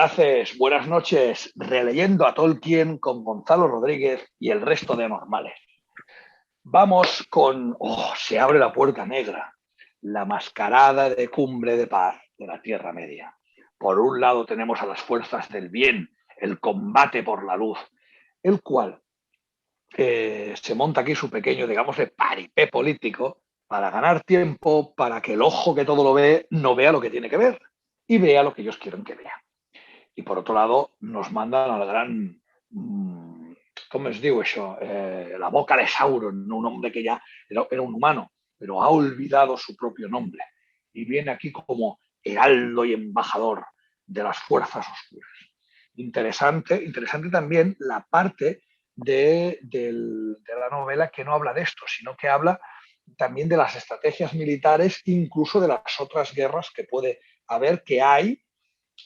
Veraces, buenas noches, releyendo a Tolkien con Gonzalo Rodríguez y el resto de normales. Vamos con Se abre la puerta negra, la mascarada de cumbre de paz de la Tierra Media. Por un lado tenemos a las fuerzas del bien, el combate por la luz, el cual se monta aquí su pequeño, digamos, de paripé político para ganar tiempo, para que el ojo que todo lo ve no vea lo que tiene que ver y vea lo que ellos quieren que vea. Y por otro lado, nos mandan al gran, ¿cómo os digo eso? La boca de Sauron, un hombre que ya era un humano, pero ha olvidado su propio nombre. Y viene aquí como heraldo y embajador de las fuerzas oscuras. Interesante también la parte de la novela que no habla de esto, sino que habla también de las estrategias militares, incluso de las otras guerras que puede haber, que hay.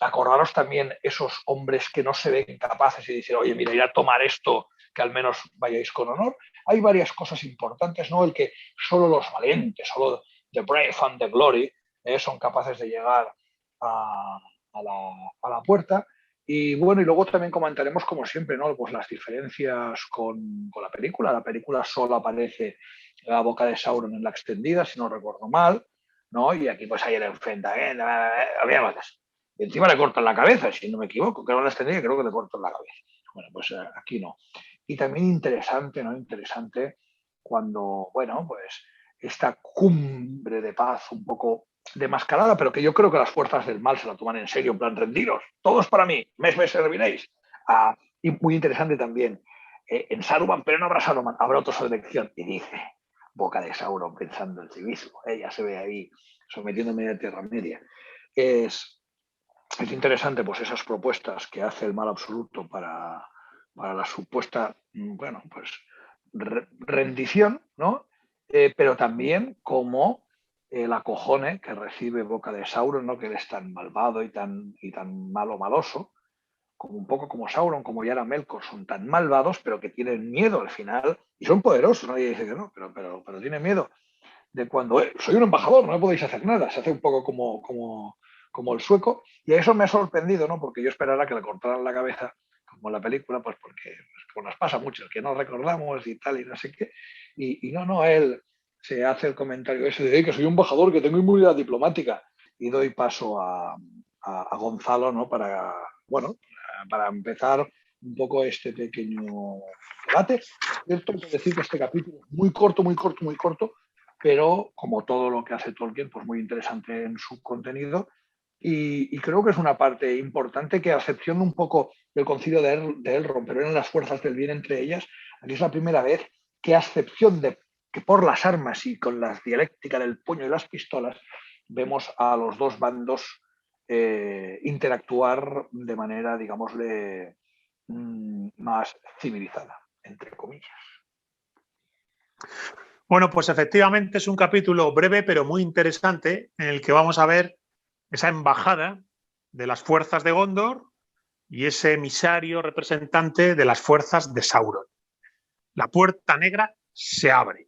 Acordaros también esos hombres que no se ven capaces y dicen, oye, mira, ir a tomar esto, que al menos vayáis con honor. Hay varias cosas importantes, ¿no? El que solo los valientes, solo the brave and the glory, son capaces de llegar a la puerta. Y bueno, y luego también comentaremos, como siempre, ¿no? Pues las diferencias con la película. La película solo aparece la boca de Sauron en la extendida, si no recuerdo mal, ¿no? Y aquí pues hay el enfrentamiento. Y encima le cortan la cabeza, si no me equivoco, creo que la extendida, creo que le cortan la cabeza. Bueno, pues aquí no. Y también interesante, ¿no? Interesante cuando, bueno, pues esta cumbre de paz un poco demascarada, pero que yo creo que las fuerzas del mal se la toman en serio, en plan, rendiros, todos para mí, me serviréis. Y muy interesante también, en Saruman, pero no habrá Saruman, habrá otra selección. Y dice, boca de Sauron pensando en sí mismo, ella se ve ahí sometiéndome a Tierra Media. Es interesante pues esas propuestas que hace el mal absoluto para la supuesta, bueno, pues rendición, ¿no? Pero también como el acojone que recibe boca de Sauron, ¿no? Que él es tan malvado y tan maloso, como un poco como Sauron, como Yara Melkor, son tan malvados, pero que tienen miedo al final, y son poderosos, nadie dice que no, pero tienen miedo de cuando soy un embajador, no me podéis hacer nada, se hace un poco como el sueco, y a eso me ha sorprendido, ¿no? Porque yo esperara que le cortaran la cabeza, como en la película, pues porque pues nos pasa mucho, que no recordamos y tal, y no sé qué, y no, él se hace el comentario ese de que soy un embajador, que tengo inmunidad diplomática, y doy paso a Gonzalo, ¿no? Para, bueno, para empezar un poco este pequeño debate. Es cierto, hay que decir que este capítulo es muy corto, pero como todo lo que hace Tolkien, pues muy interesante en su contenido. Y creo que es una parte importante que, a excepción un poco del concilio de Elrond, pero eran las fuerzas del bien entre ellas, aquí es la primera vez que, a excepción de que por las armas y con la dialéctica del puño y las pistolas, vemos a los dos bandos interactuar de manera, digámosle, más civilizada, entre comillas. Bueno, pues efectivamente es un capítulo breve pero muy interesante en el que vamos a ver esa embajada de las fuerzas de Gondor y ese emisario representante de las fuerzas de Sauron. La puerta negra se abre.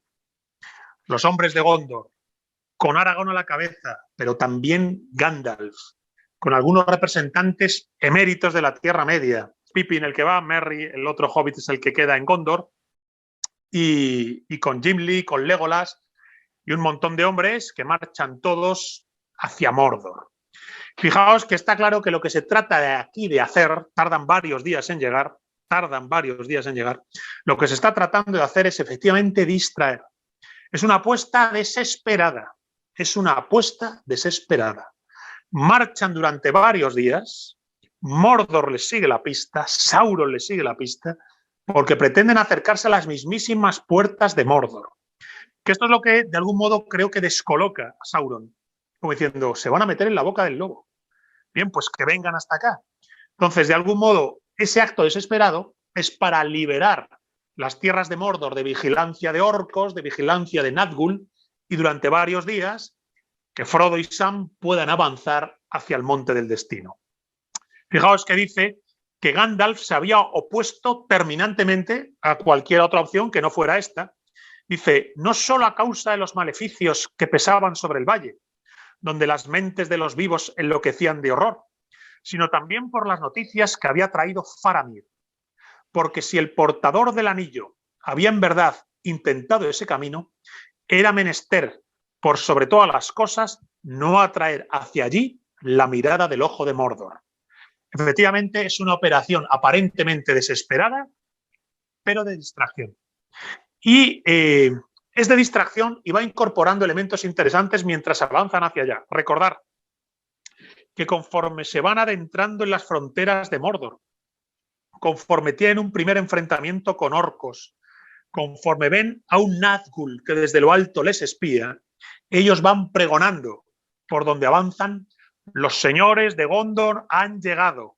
Los hombres de Gondor, con Aragorn a la cabeza, pero también Gandalf, con algunos representantes eméritos de la Tierra Media. Pippin el que va, Merry, el otro hobbit es el que queda en Gondor, y con Gimli, con Legolas y un montón de hombres que marchan todos hacia Mordor. Fijaos que está claro que lo que se trata de aquí de hacer, tardan varios días en llegar, lo que se está tratando de hacer es efectivamente distraer. Es una apuesta desesperada, Marchan durante varios días, Mordor les sigue la pista, Sauron les sigue la pista, porque pretenden acercarse a las mismísimas puertas de Mordor. Que esto es lo que, de algún modo, creo que descoloca a Sauron, como diciendo, se van a meter en la boca del lobo. Bien, pues que vengan hasta acá. Entonces, de algún modo, ese acto desesperado es para liberar las tierras de Mordor de vigilancia de orcos, de vigilancia de Nazgûl, y durante varios días que Frodo y Sam puedan avanzar hacia el monte del destino. Fijaos que dice que Gandalf se había opuesto terminantemente a cualquier otra opción que no fuera esta. Dice, no solo a causa de los maleficios que pesaban sobre el valle, donde las mentes de los vivos enloquecían de horror, sino también por las noticias que había traído Faramir. Porque si el portador del anillo había en verdad intentado ese camino, era menester, por sobre todas las cosas, no atraer hacia allí la mirada del ojo de Mordor. Efectivamente, es una operación aparentemente desesperada, pero de distracción. Y es de distracción y va incorporando elementos interesantes mientras avanzan hacia allá. Recordar que conforme se van adentrando en las fronteras de Mordor, conforme tienen un primer enfrentamiento con orcos, conforme ven a un Nazgûl que desde lo alto les espía, ellos van pregonando por donde avanzan: los señores de Gondor han llegado,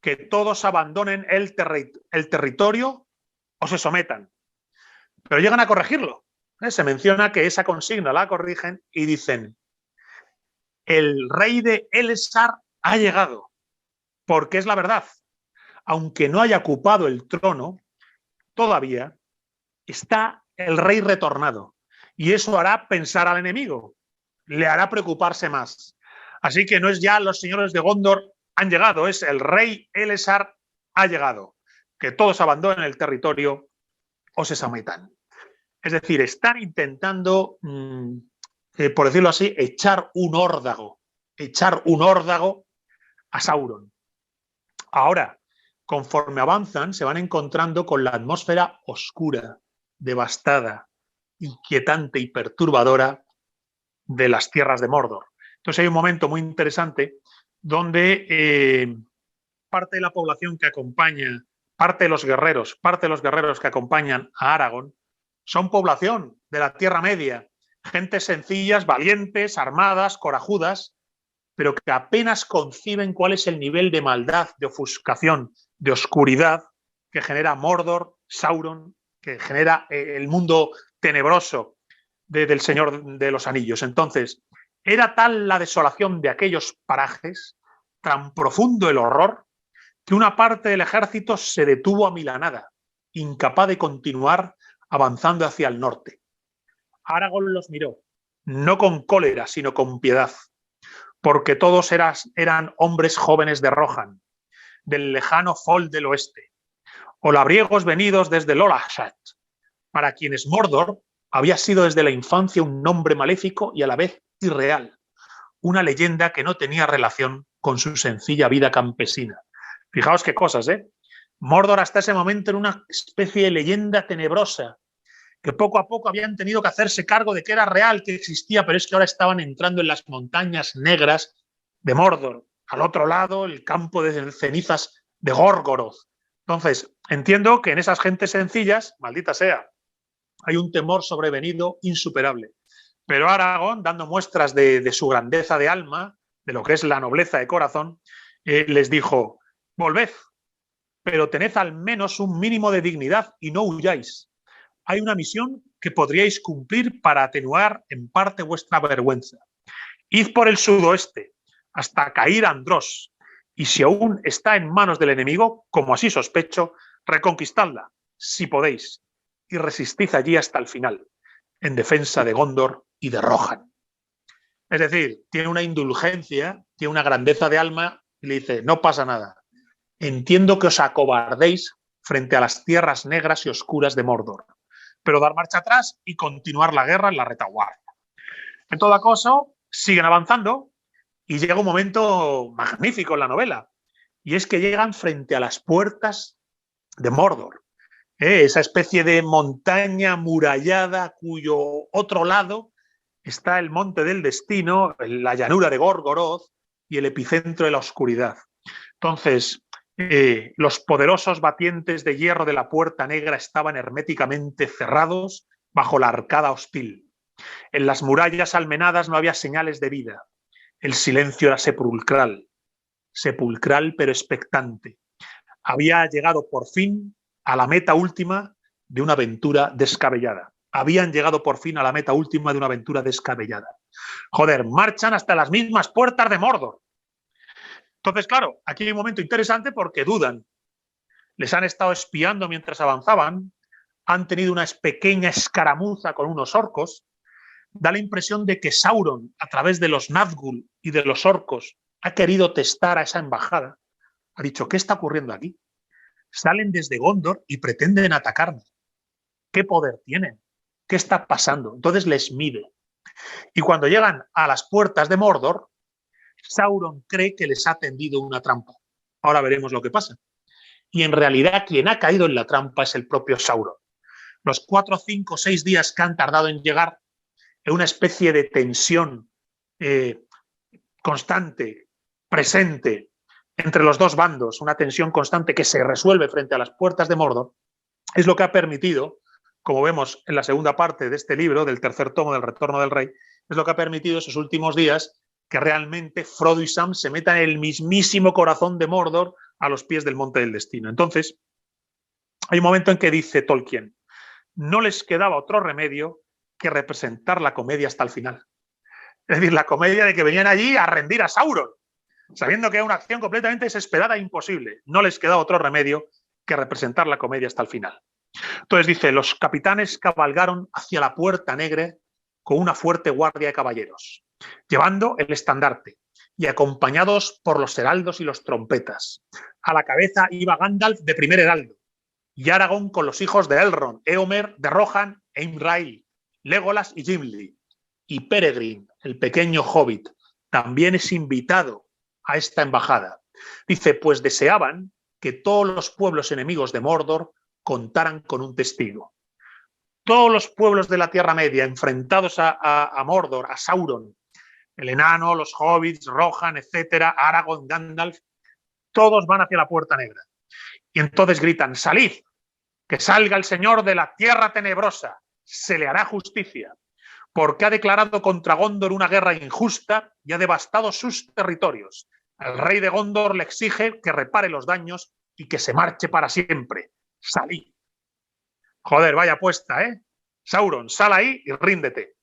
que todos abandonen el territorio o se sometan. Pero llegan a corregirlo. Se menciona que esa consigna la corrigen y dicen: el rey de Elessar ha llegado, porque es la verdad. Aunque no haya ocupado el trono, todavía está el rey retornado. Y eso hará pensar al enemigo, le hará preocuparse más. Así que no es ya los señores de Gondor han llegado, es el rey Elessar ha llegado. Que todos abandonen el territorio o se sometan. Es decir, están intentando, por decirlo así, echar un órdago a Sauron. Ahora, conforme avanzan, se van encontrando con la atmósfera oscura, devastada, inquietante y perturbadora de las tierras de Mordor. Entonces hay un momento muy interesante donde parte de la población que acompaña, parte de los guerreros que acompañan a Aragorn, son población de la Tierra Media, gentes sencillas, valientes, armadas, corajudas, pero que apenas conciben cuál es el nivel de maldad, de ofuscación, de oscuridad que genera Mordor, Sauron, que genera el mundo tenebroso del Señor de los Anillos. Entonces, era tal la desolación de aquellos parajes, tan profundo el horror, que una parte del ejército se detuvo amilanada, incapaz de continuar avanzando hacia el norte. Aragorn los miró, no con cólera, sino con piedad, porque todos eran hombres jóvenes de Rohan, del lejano Fold del oeste, o labriegos venidos desde Lolashat, para quienes Mordor había sido desde la infancia un nombre maléfico y a la vez irreal, una leyenda que no tenía relación con su sencilla vida campesina. Fijaos qué cosas, ¿eh? Mordor hasta ese momento era una especie de leyenda tenebrosa, que poco a poco habían tenido que hacerse cargo de que era real, que existía, pero es que ahora estaban entrando en las montañas negras de Mordor. Al otro lado, el campo de cenizas de Gorgoroth. Entonces, entiendo que en esas gentes sencillas, maldita sea, hay un temor sobrevenido insuperable. Pero Aragorn, dando muestras de su grandeza de alma, de lo que es la nobleza de corazón, les dijo: volved, pero tened al menos un mínimo de dignidad y no huyáis. Hay una misión que podríais cumplir para atenuar en parte vuestra vergüenza. Id por el sudoeste, hasta Cair Andros, y si aún está en manos del enemigo, como así sospecho, reconquistadla, si podéis, y resistid allí hasta el final, en defensa de Gondor y de Rohan. Es decir, tiene una indulgencia, tiene una grandeza de alma, y le dice: no pasa nada. Entiendo que os acobardéis frente a las tierras negras y oscuras de Mordor, pero dar marcha atrás y continuar la guerra en la retaguardia. En todo caso, siguen avanzando y llega un momento magnífico en la novela, y es que llegan frente a las puertas de Mordor, esa especie de montaña murallada cuyo otro lado está el Monte del Destino, la llanura de Gorgoroth y el epicentro de la oscuridad. Entonces, los poderosos batientes de hierro de la Puerta Negra estaban herméticamente cerrados bajo la arcada hostil. En las murallas almenadas no había señales de vida. El silencio era sepulcral pero expectante. Había llegado por fin a la meta última de una aventura descabellada. Habían llegado por fin a la meta última de una aventura descabellada. Joder, marchan hasta las mismas puertas de Mordor. Entonces, claro, aquí hay un momento interesante porque dudan. Les han estado espiando mientras avanzaban, han tenido una pequeña escaramuza con unos orcos. Da la impresión de que Sauron, a través de los Nazgûl y de los orcos, ha querido testar a esa embajada, ha dicho, ¿qué está ocurriendo aquí? Salen desde Gondor y pretenden atacarnos. ¿Qué poder tienen? ¿Qué está pasando? Entonces les mide. Y cuando llegan a las puertas de Mordor, Sauron cree que les ha tendido una trampa. Ahora veremos lo que pasa. Y en realidad quien ha caído en la trampa es el propio Sauron. Los 4, 5, 6 días que han tardado en llegar, en una especie de tensión constante, presente, entre los dos bandos, una tensión constante que se resuelve frente a las puertas de Mordor, es lo que ha permitido, como vemos en la segunda parte de este libro, del tercer tomo del Retorno del Rey, es lo que ha permitido esos últimos días que realmente Frodo y Sam se metan en el mismísimo corazón de Mordor a los pies del Monte del Destino. Entonces, hay un momento en que dice Tolkien, no les quedaba otro remedio que representar la comedia hasta el final. Es decir, la comedia de que venían allí a rendir a Sauron, sabiendo que era una acción completamente desesperada e imposible. No les quedaba otro remedio que representar la comedia hasta el final. Entonces dice, los capitanes cabalgaron hacia la Puerta Negra con una fuerte guardia de caballeros, llevando el estandarte y acompañados por los heraldos y los trompetas. A la cabeza iba Gandalf de primer heraldo, y Aragorn con los hijos de Elrond, Éomer de Rohan e Imrail, Legolas y Gimli. Y Peregrin, el pequeño hobbit, también es invitado a esta embajada. Dice, pues deseaban que todos los pueblos enemigos de Mordor contaran con un testigo. Todos los pueblos de la Tierra Media enfrentados a Mordor, a Sauron, el enano, los hobbits, Rohan, etcétera, Aragorn, Gandalf, todos van hacia la Puerta Negra. Y entonces gritan, salid, que salga el Señor de la Tierra Tenebrosa, se le hará justicia, porque ha declarado contra Gondor una guerra injusta y ha devastado sus territorios. El rey de Gondor le exige que repare los daños y que se marche para siempre. Salid. Joder, vaya apuesta, ¿eh? Sauron, sal ahí y ríndete.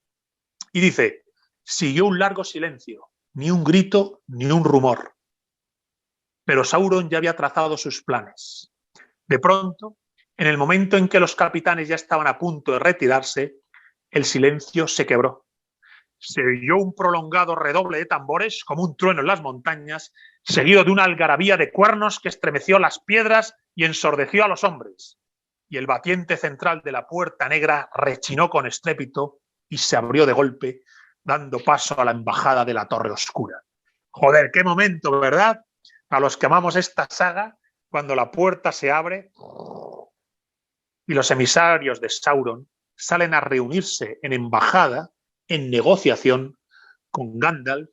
Y dice, siguió un largo silencio, ni un grito, ni un rumor. Pero Sauron ya había trazado sus planes. De pronto, en el momento en que los capitanes ya estaban a punto de retirarse, el silencio se quebró. Se oyó un prolongado redoble de tambores, como un trueno en las montañas, seguido de una algarabía de cuernos que estremeció las piedras y ensordeció a los hombres. Y el batiente central de la Puerta Negra rechinó con estrépito y se abrió de golpe, dando paso a la embajada de la Torre Oscura. Joder, qué momento, ¿verdad? A los que amamos esta saga, cuando la puerta se abre y los emisarios de Sauron salen a reunirse en embajada, en negociación, con Gandalf,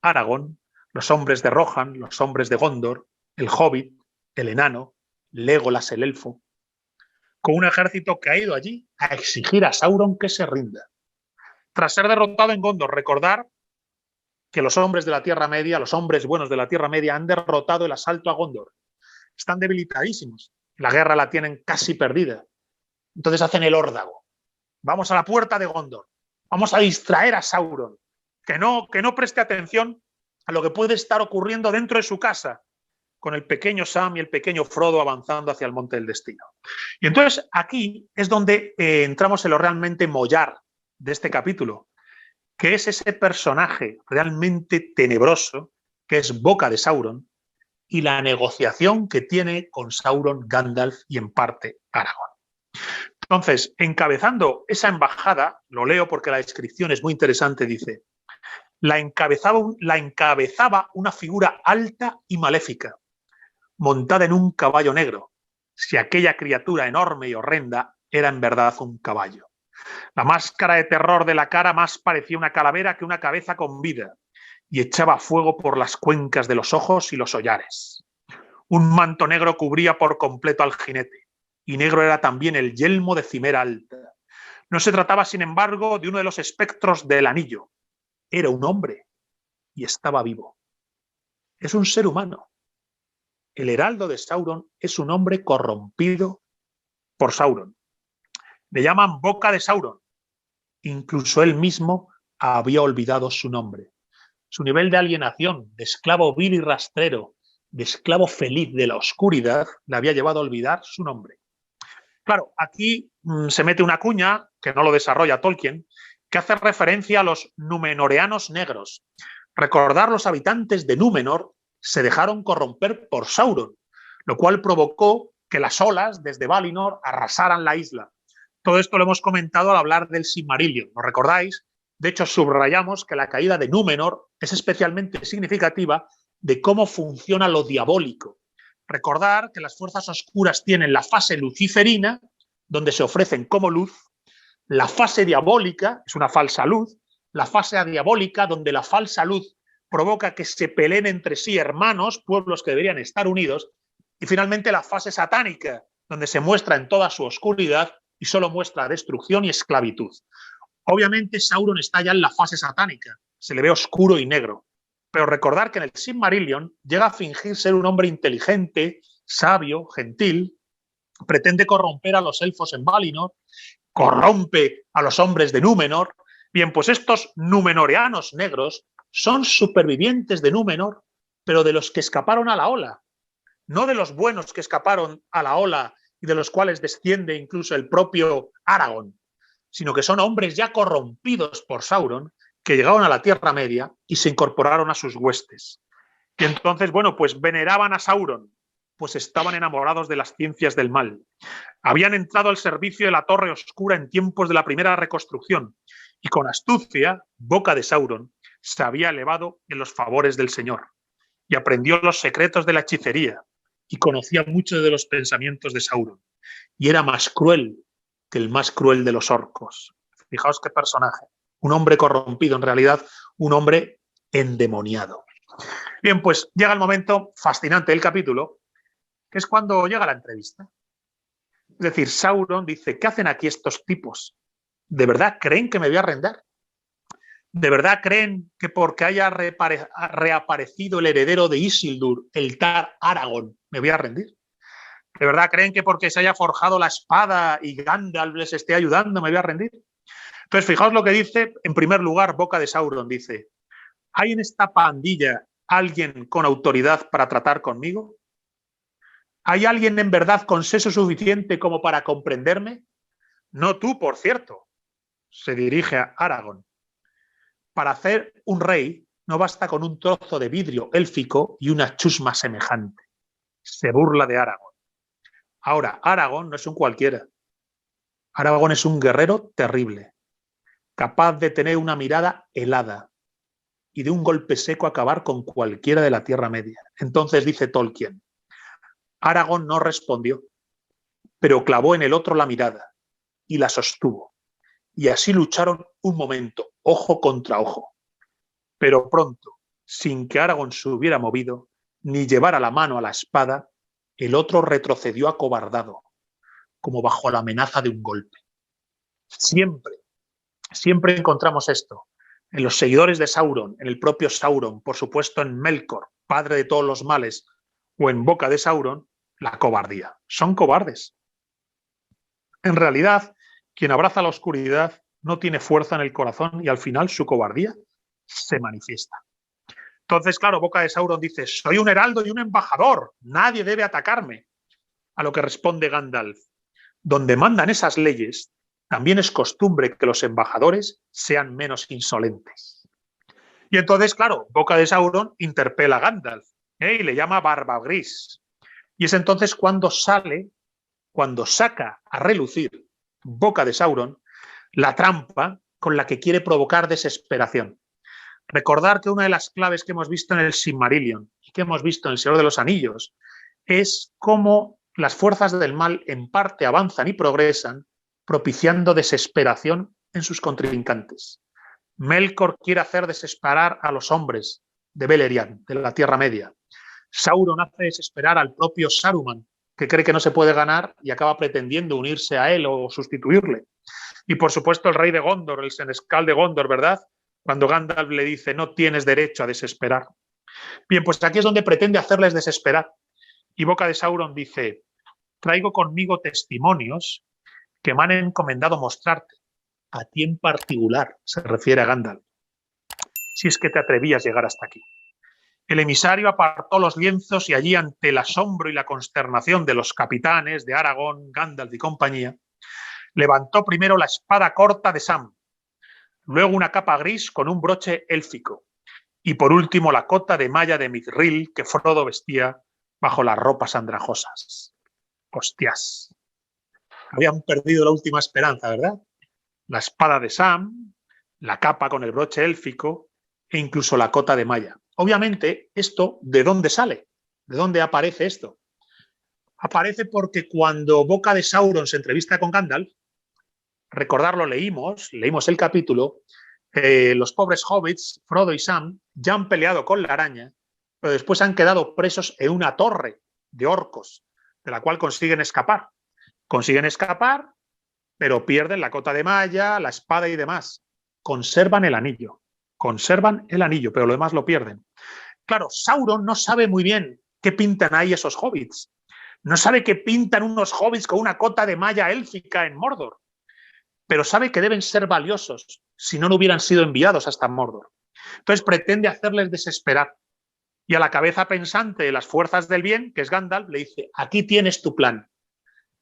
Aragorn, los hombres de Rohan, los hombres de Gondor, el Hobbit, el enano, Legolas el elfo, con un ejército que ha ido allí a exigir a Sauron que se rinda. Tras ser derrotado en Gondor, recordar que los hombres de la Tierra Media, los hombres buenos de la Tierra Media han derrotado el asalto a Gondor. Están debilitadísimos. La guerra la tienen casi perdida. Entonces hacen el órdago. Vamos a la puerta de Gondor. Vamos a distraer a Sauron. Que no preste atención a lo que puede estar ocurriendo dentro de su casa, con el pequeño Sam y el pequeño Frodo avanzando hacia el Monte del Destino. Y entonces aquí es donde entramos en lo realmente mollar de este capítulo, que es ese personaje realmente tenebroso, que es Boca de Sauron, y la negociación que tiene con Sauron, Gandalf y en parte Aragorn. Entonces, encabezando esa embajada, lo leo porque la descripción es muy interesante, dice, la encabezaba una figura alta y maléfica, montada en un caballo negro, si aquella criatura enorme y horrenda era en verdad un caballo. La máscara de terror de la cara más parecía una calavera que una cabeza con vida, y echaba fuego por las cuencas de los ojos y los hollares. Un manto negro cubría por completo al jinete, y negro era también el yelmo de cimera alta. No se trataba, sin embargo, de uno de los espectros del anillo. Era un hombre, y estaba vivo. Es un ser humano. El heraldo de Sauron es un hombre corrompido por Sauron. Le llaman Boca de Sauron. Incluso él mismo había olvidado su nombre. Su nivel de alienación, de esclavo vil y rastrero, de esclavo feliz de la oscuridad, le había llevado a olvidar su nombre. Claro, aquí se mete una cuña, que no lo desarrolla Tolkien, que hace referencia a los Númenoreanos negros. Recordar, los habitantes de Númenor se dejaron corromper por Sauron, lo cual provocó que las olas desde Valinor arrasaran la isla. Todo esto lo hemos comentado al hablar del Silmarillion, ¿lo recordáis? De hecho, subrayamos que la caída de Númenor es especialmente significativa de cómo funciona lo diabólico. Recordar que las fuerzas oscuras tienen la fase luciferina, donde se ofrecen como luz, la fase diabólica, es una falsa luz, la fase diabólica, donde la falsa luz provoca que se peleen entre sí hermanos, pueblos que deberían estar unidos, y finalmente la fase satánica, donde se muestra en toda su oscuridad y solo muestra destrucción y esclavitud. Obviamente Sauron está ya en la fase satánica, se le ve oscuro y negro, pero recordar que en el Silmarillion llega a fingir ser un hombre inteligente, sabio, gentil, pretende corromper a los elfos en Valinor, corrompe a los hombres de Númenor. Bien, pues estos númenoreanos negros son supervivientes de Númenor, pero de los que escaparon a la ola, no de los buenos que escaparon a la ola y de los cuales desciende incluso el propio Aragorn, sino que son hombres ya corrompidos por Sauron que llegaron a la Tierra Media y se incorporaron a sus huestes. Y entonces, bueno, pues veneraban a Sauron, pues estaban enamorados de las ciencias del mal. Habían entrado al servicio de la Torre Oscura en tiempos de la primera reconstrucción y con astucia, Boca de Sauron se había elevado en los favores del Señor y aprendió los secretos de la hechicería y conocía mucho de los pensamientos de Sauron y era más cruel que el más cruel de los orcos. Fijaos qué personaje, un hombre corrompido, en realidad un hombre endemoniado. Bien, pues llega el momento fascinante del capítulo, que es cuando llega la entrevista. Es decir, Sauron dice, ¿qué hacen aquí estos tipos? ¿De verdad creen que me voy a arrendar? ¿De verdad creen que porque haya reaparecido el heredero de Isildur, el Tar Aragorn, me voy a rendir? ¿De verdad creen que porque se haya forjado la espada y Gandalf les esté ayudando me voy a rendir? Entonces, fijaos lo que dice, en primer lugar, Boca de Sauron dice, ¿hay en esta pandilla alguien con autoridad para tratar conmigo? ¿Hay alguien en verdad con seso suficiente como para comprenderme? No tú, por cierto. Se dirige a Aragorn. Para hacer un rey no basta con un trozo de vidrio élfico y una chusma semejante. Se burla de Aragorn. Ahora, Aragorn no es un cualquiera. Aragorn es un guerrero terrible, capaz de tener una mirada helada y de un golpe seco acabar con cualquiera de la Tierra Media. Entonces dice Tolkien, Aragorn no respondió, pero clavó en el otro la mirada y la sostuvo. Y así lucharon un momento, ojo contra ojo. Pero pronto, sin que Aragorn se hubiera movido, ni llevara la mano a la espada, el otro retrocedió acobardado, como bajo la amenaza de un golpe. Siempre encontramos esto. En los seguidores de Sauron, en el propio Sauron, por supuesto en Melkor, padre de todos los males, o en Boca de Sauron, la cobardía. Son cobardes. En realidad, quien abraza la oscuridad no tiene fuerza en el corazón y al final su cobardía se manifiesta. Entonces, claro, Boca de Sauron dice, soy un heraldo y un embajador, nadie debe atacarme. A lo que responde Gandalf, donde mandan esas leyes, también es costumbre que los embajadores sean menos insolentes. Y entonces, claro, Boca de Sauron interpela a Gandalf y le llama Barba Gris. Y es entonces cuando saca a relucir Boca de Sauron la trampa con la que quiere provocar desesperación. Recordar que una de las claves que hemos visto en el Silmarillion y que hemos visto en El Señor de los Anillos es cómo las fuerzas del mal en parte avanzan y progresan, propiciando desesperación en sus contrincantes. Melkor quiere hacer desesperar a los hombres de Beleriand, de la Tierra Media. Sauron hace desesperar al propio Saruman, que cree que no se puede ganar y acaba pretendiendo unirse a él o sustituirle. Y por supuesto el rey de Gondor, el senescal de Gondor, ¿verdad? Cuando Gandalf le dice, no tienes derecho a desesperar. Bien, pues aquí es donde pretende hacerles desesperar. Y Boca de Sauron dice, traigo conmigo testimonios que me han encomendado mostrarte, a ti en particular, se refiere a Gandalf, si es que te atrevías a llegar hasta aquí. El emisario apartó los lienzos y allí, ante el asombro y la consternación de los capitanes de Aragorn, Gandalf y compañía, levantó primero la espada corta de Sam, luego una capa gris con un broche élfico, y por último la cota de malla de Mithril que Frodo vestía bajo las ropas andrajosas. Hostias. Habían perdido la última esperanza, ¿verdad? La espada de Sam, la capa con el broche élfico e incluso la cota de malla. Obviamente, ¿esto de dónde sale? ¿De dónde aparece esto? Aparece porque cuando Boca de Sauron se entrevista con Gandalf, recordarlo, leímos el capítulo, los pobres hobbits, Frodo y Sam, ya han peleado con la araña, pero después han quedado presos en una torre de orcos, de la cual consiguen escapar. Consiguen escapar, pero pierden la cota de malla, la espada y demás. Conservan el anillo, pero lo demás lo pierden. Claro, Sauron no sabe muy bien qué pintan ahí esos hobbits. No sabe qué pintan unos hobbits con una cota de malla élfica en Mordor, pero sabe que deben ser valiosos, si no, no hubieran sido enviados hasta Mordor. Entonces pretende hacerles desesperar. Y a la cabeza pensante de las fuerzas del bien, que es Gandalf, le dice: aquí tienes tu plan.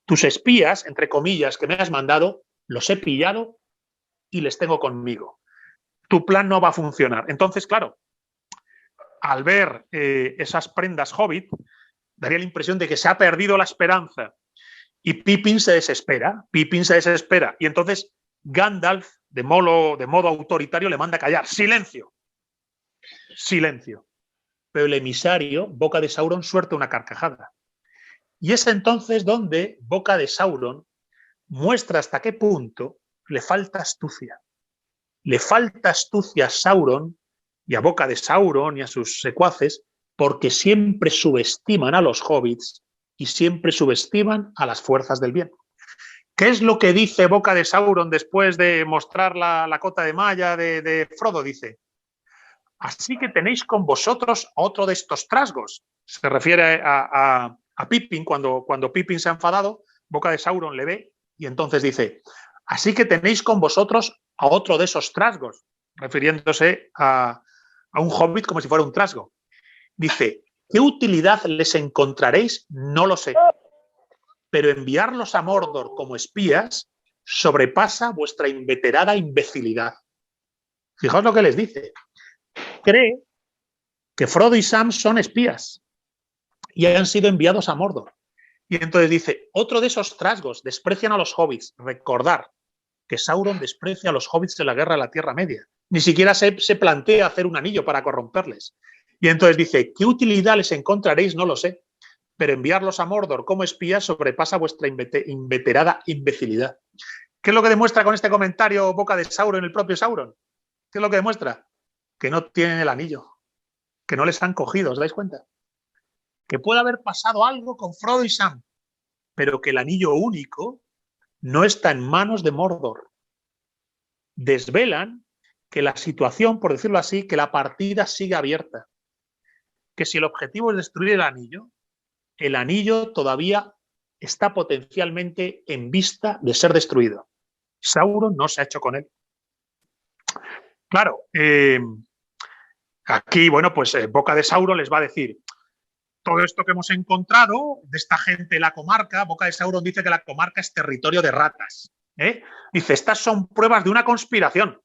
Tus espías, entre comillas, que me has mandado, los he pillado y les tengo conmigo. Tu plan no va a funcionar. Entonces, claro, al ver esas prendas hobbit, daría la impresión de que se ha perdido la esperanza. Y Pippin se desespera. Y entonces Gandalf, de modo autoritario, le manda callar. ¡Silencio! Silencio. Pero el emisario, Boca de Sauron, suelta una carcajada. Y es entonces donde Boca de Sauron muestra hasta qué punto le falta astucia. Le falta astucia a Sauron y a Boca de Sauron y a sus secuaces, porque siempre subestiman a los hobbits y siempre subestiman a las fuerzas del bien. ¿Qué es lo que dice Boca de Sauron después de mostrar la cota de malla de Frodo? Dice: así que tenéis con vosotros a otro de estos trasgos. Se refiere a Pippin. Cuando Pippin se ha enfadado, Boca de Sauron le ve y entonces dice: así que tenéis con vosotros a otro de esos trasgos, refiriéndose a un hobbit como si fuera un trasgo. Dice: ¿qué utilidad les encontraréis? No lo sé. Pero enviarlos a Mordor como espías sobrepasa vuestra inveterada imbecilidad. Fijaos lo que les dice. Cree que Frodo y Sam son espías y han sido enviados a Mordor. Y entonces dice: otro de esos trasgos, desprecian a los hobbits. Recordar que Sauron desprecia a los hobbits en la Guerra de la Tierra Media. Ni siquiera se plantea hacer un anillo para corromperles. Y entonces dice: ¿qué utilidad les encontraréis? No lo sé. Pero enviarlos a Mordor como espías sobrepasa vuestra inveterada imbecilidad. ¿Qué es lo que demuestra con este comentario Boca de Sauron, el propio Sauron? ¿Qué es lo que demuestra? Que no tienen el anillo, que no les han cogido, ¿os dais cuenta? Que puede haber pasado algo con Frodo y Sam, pero que el anillo único no está en manos de Mordor. Desvelan que la situación, por decirlo así, que la partida sigue abierta. Que si el objetivo es destruir el anillo todavía está potencialmente en vista de ser destruido. Sauron no se ha hecho con él. Claro, aquí, bueno, pues Boca de Sauron les va a decir: todo esto que hemos encontrado de esta gente en la comarca, Boca de Sauron dice que la comarca es territorio de ratas. Dice: estas son pruebas de una conspiración.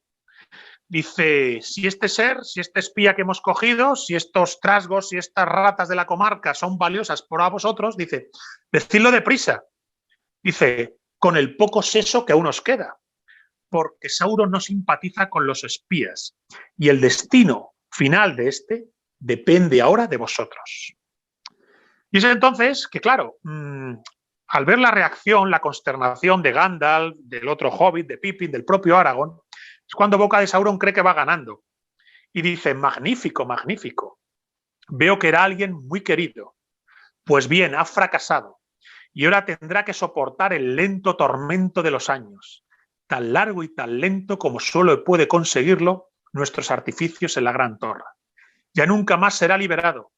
Dice: si este espía que hemos cogido, si estos trasgos, si estas ratas de la comarca son valiosas para vosotros, dice, decidlo deprisa. Dice: con el poco seso que aún os queda, porque Sauron no simpatiza con los espías y el destino final de este depende ahora de vosotros. Y es entonces que, claro, al ver la reacción, la consternación de Gandalf, del otro hobbit, de Pippin, del propio Aragorn, es cuando Boca de Sauron cree que va ganando. Y dice: magnífico, magnífico. Veo que era alguien muy querido. Pues bien, ha fracasado. Y ahora tendrá que soportar el lento tormento de los años. Tan largo y tan lento como solo puede conseguirlo nuestros artificios en la Gran Torre. Ya nunca más será liberado,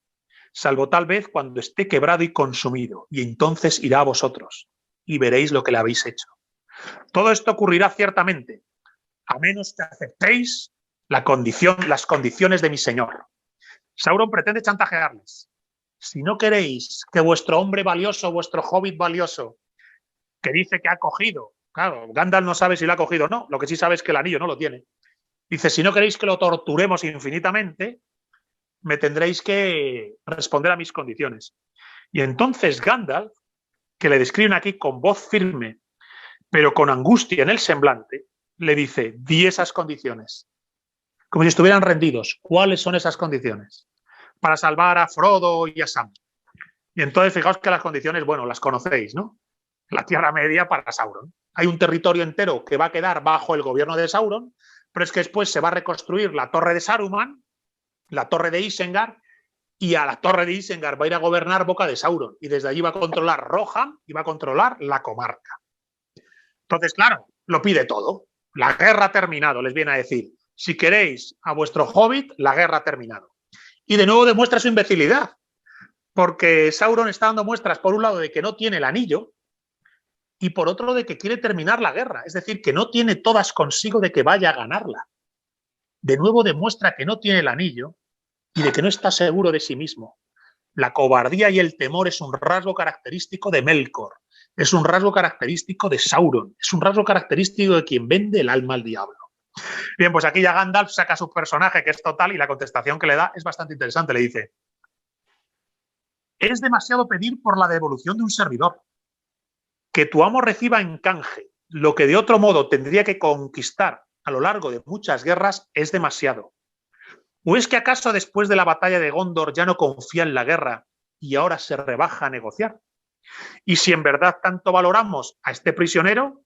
salvo tal vez cuando esté quebrado y consumido. Y entonces irá a vosotros y veréis lo que le habéis hecho. Todo esto ocurrirá ciertamente, a menos que aceptéis las condiciones de mi señor. Sauron pretende chantajearles. Si no queréis que vuestro hombre valioso, vuestro hobbit valioso, que dice que ha cogido, claro, Gandalf no sabe si lo ha cogido o no, lo que sí sabe es que el anillo no lo tiene. Dice: si no queréis que lo torturemos infinitamente, me tendréis que responder a mis condiciones. Y entonces Gandalf, que le describen aquí con voz firme, pero con angustia en el semblante, le dice, di esas condiciones. Como si estuvieran rendidos. ¿Cuáles son esas condiciones? Para salvar a Frodo y a Sam. Y entonces fijaos que las condiciones, bueno, las conocéis, ¿no? La Tierra Media para Sauron. Hay un territorio entero que va a quedar bajo el gobierno de Sauron, pero es que después se va a reconstruir la Torre de Saruman, la Torre de Isengard, y a la Torre de Isengard va a ir a gobernar Boca de Sauron. Y desde allí va a controlar Rohan y va a controlar la comarca. Entonces, claro, lo pide todo. La guerra ha terminado, les viene a decir. Si queréis a vuestro hobbit, la guerra ha terminado. Y de nuevo demuestra su imbecilidad, porque Sauron está dando muestras, por un lado, de que no tiene el anillo y por otro, de que quiere terminar la guerra. Es decir, que no tiene todas consigo de que vaya a ganarla. De nuevo demuestra que no tiene el anillo y de que no está seguro de sí mismo. La cobardía y el temor es un rasgo característico de Melkor, es un rasgo característico de Sauron, es un rasgo característico de quien vende el alma al diablo. Bien, pues aquí ya Gandalf saca su personaje, que es total, y la contestación que le da es bastante interesante. Le dice, es demasiado pedir por la devolución de un servidor. Que tu amo reciba en canje lo que de otro modo tendría que conquistar a lo largo de muchas guerras es demasiado. ¿O es que acaso después de la batalla de Gondor ya no confía en la guerra y ahora se rebaja a negociar? Y si en verdad tanto valoramos a este prisionero,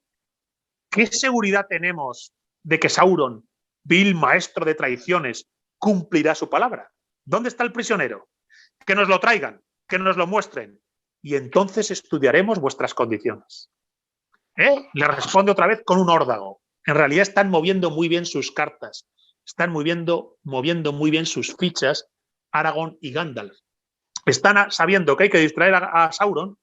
¿qué seguridad tenemos de que Sauron, vil maestro de traiciones, cumplirá su palabra? ¿Dónde está el prisionero? Que nos lo traigan, que nos lo muestren, y entonces estudiaremos vuestras condiciones. Le responde otra vez con un órdago. En realidad están moviendo muy bien sus cartas, están moviendo muy bien sus fichas Aragorn y Gandalf. Están sabiendo que hay que distraer a Sauron